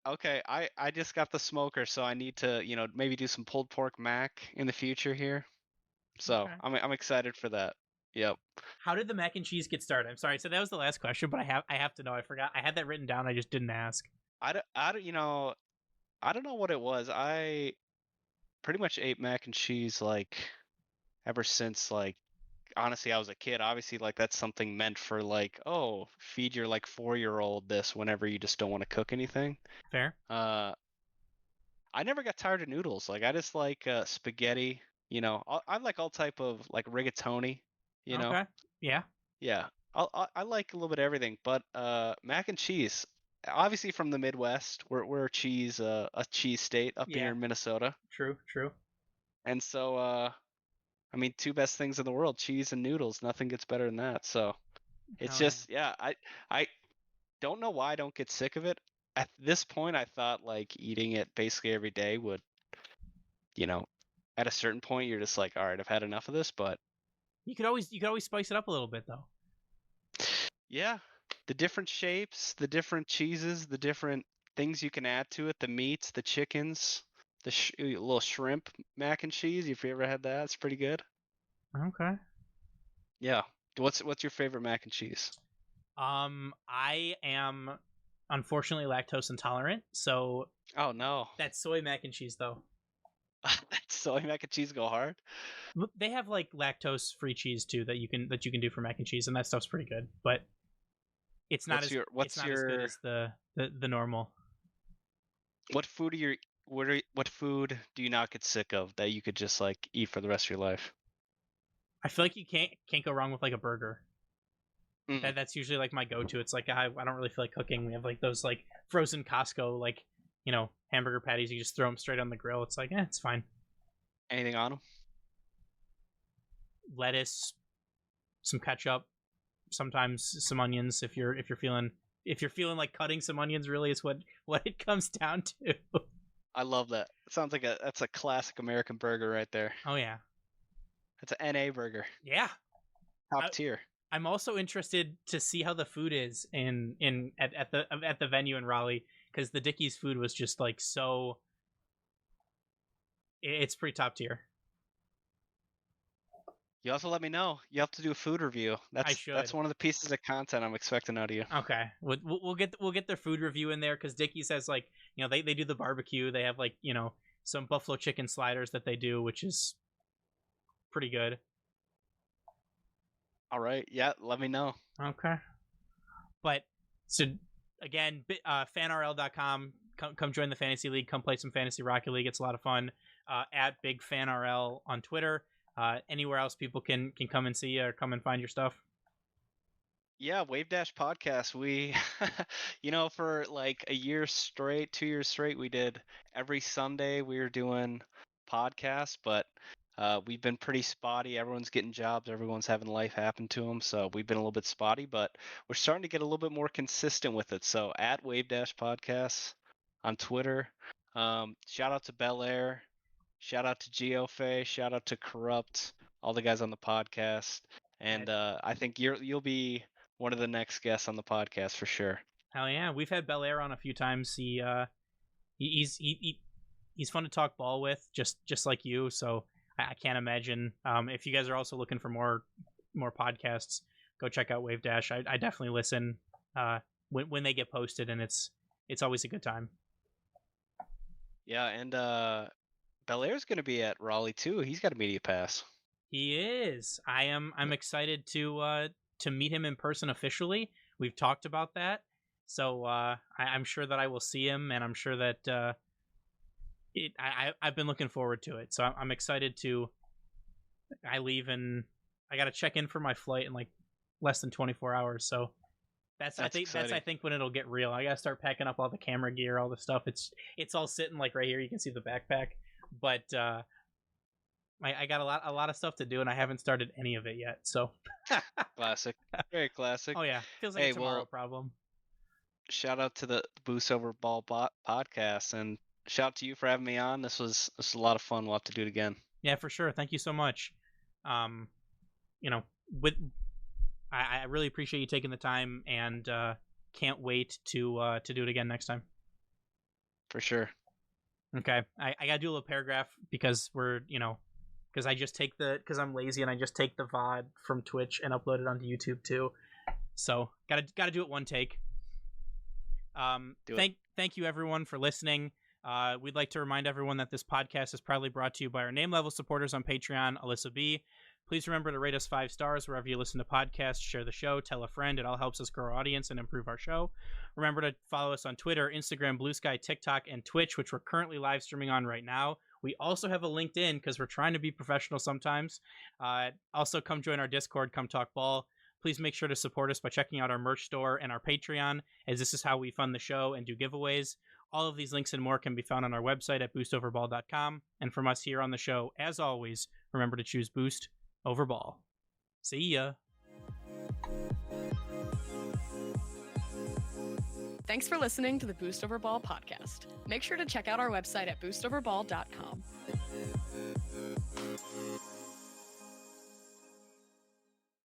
Okay, I just got the smoker, so I need to maybe do some pulled pork mac in the future here. So okay. I'm excited for that. Yep. How did the mac and cheese get started? I'm sorry, so that was the last question, but I have to know. I forgot. I had that written down. I just didn't ask. I don't know what it was. I pretty much ate mac and cheese like ever since honestly I was a kid. Obviously that's something meant for feed your 4-year-old this whenever you just don't want to cook anything. Fair. I never got tired of noodles. I just like spaghetti. I like all type of rigatoni. Okay. Yeah. Yeah. I like a little bit of everything, but mac and cheese. Obviously from the Midwest, we're a cheese state up here in Minnesota. True. And so I mean, 2 best things in the world, cheese and noodles. Nothing gets better than that. So it's I don't know why I don't get sick of it. At this point I thought eating it basically every day would at a certain point you're just like, all right, I've had enough of this, but you could always spice it up a little bit though. Yeah. The different shapes, the different cheeses, the different things you can add to it, the meats, the chickens, the little shrimp mac and cheese. If you ever had that, it's pretty good. Okay. Yeah. What's your favorite mac and cheese? I am unfortunately lactose intolerant, so oh no. That's soy mac and cheese though. Soy mac and cheese go hard? They have lactose free cheese too that you can do for mac and cheese, and that stuff's pretty good, but it's not as good as the normal. What food what food do you not get sick of that you could just eat for the rest of your life? I feel like you can't go wrong with a burger. That's usually my go-to. It's I don't really feel like cooking. We have those frozen Costco hamburger patties. You just throw them straight on the grill. It's it's fine. Anything on them? Lettuce, some ketchup, sometimes some onions. If you're feeling like cutting some onions, really is what it comes down to. I love that. It sounds like that's a classic American burger right there. Oh yeah. It's an NA burger, Yeah. top tier. I'm also interested to see how the food is at the venue in Raleigh, because the Dickies food was just like so. It's pretty top tier. You also let me know. You have to do a food review. I That's should. one of the pieces of content I'm expecting out of you. Okay, we'll get their food review in there, because Dickies has, like, they do the barbecue. They have, like, some buffalo chicken sliders that they do, which is pretty good. All right. Yeah, let me know. Okay. But so again, fanrl.com. Come join the fantasy league. Come play some fantasy Rocket League. It's a lot of fun. At BigFanRL on Twitter. Anywhere else people can come and see you or come and find your stuff. Yeah, Wave Dash podcast. We, for like a year straight, 2 years straight, we did every Sunday. We were doing podcasts, but we've been pretty spotty. Everyone's getting jobs. Everyone's having life happen to them. So we've been a little bit spotty, but we're starting to get a little bit more consistent with it. So at Wave Dash Podcasts on Twitter. Shout out to Bel Air. Shout out to GeoFay. Shout out to Corrupt. All the guys on the podcast. And I think you'll be one of the next guests on the podcast for sure. Hell yeah, we've had Bel Air on a few times. He's fun to talk ball with, just like you. So I can't imagine. If you guys are also looking for more podcasts, go check out Wave Dash. I definitely listen when they get posted, and it's always a good time. Yeah, and Bel Air's going to be at Raleigh too. He's got a media pass. He is. I'm excited to meet him in person officially. We've talked about that, so I'm sure that I will see him, and I'm sure that I've been looking forward to it. So I'm excited to. I leave, and I got to check in for my flight in like less than 24 hours. So that's I think when it'll get real. I got to start packing up all the camera gear, all the stuff. It's all sitting like right here. You can see the backpack, but I got a lot of stuff to do, and I haven't started any of it yet. So classic, very classic. Oh yeah, feels like a tomorrow problem. Shout out to the Boost Over Ball podcast, and shout out to you for having me on. This was a lot of fun. We'll have to do it again. Yeah, for sure. Thank you so much. I really appreciate you taking the time, and can't wait to do it again next time. For sure. Okay, I gotta do a little paragraph because because I'm lazy and I just take the VOD from Twitch and upload it onto YouTube too. So gotta do it one take. Thank you everyone for listening. We'd like to remind everyone that this podcast is proudly brought to you by our name level supporters on Patreon, Alyssa B. Please remember to rate us 5 stars wherever you listen to podcasts, share the show, tell a friend. It all helps us grow our audience and improve our show. Remember to follow us on Twitter, Instagram, Blue Sky, TikTok, and Twitch, which we're currently live streaming on right now. We also have a LinkedIn because we're trying to be professional sometimes. Also, come join our Discord, come talk ball. Please make sure to support us by checking out our merch store and our Patreon, as this is how we fund the show and do giveaways. All of these links and more can be found on our website at boostoverball.com. And from us here on the show, as always, remember to choose Boost over Ball. See ya. Thanks for listening to the Boost Over Ball podcast. Make sure to check out our website at boostoverball.com.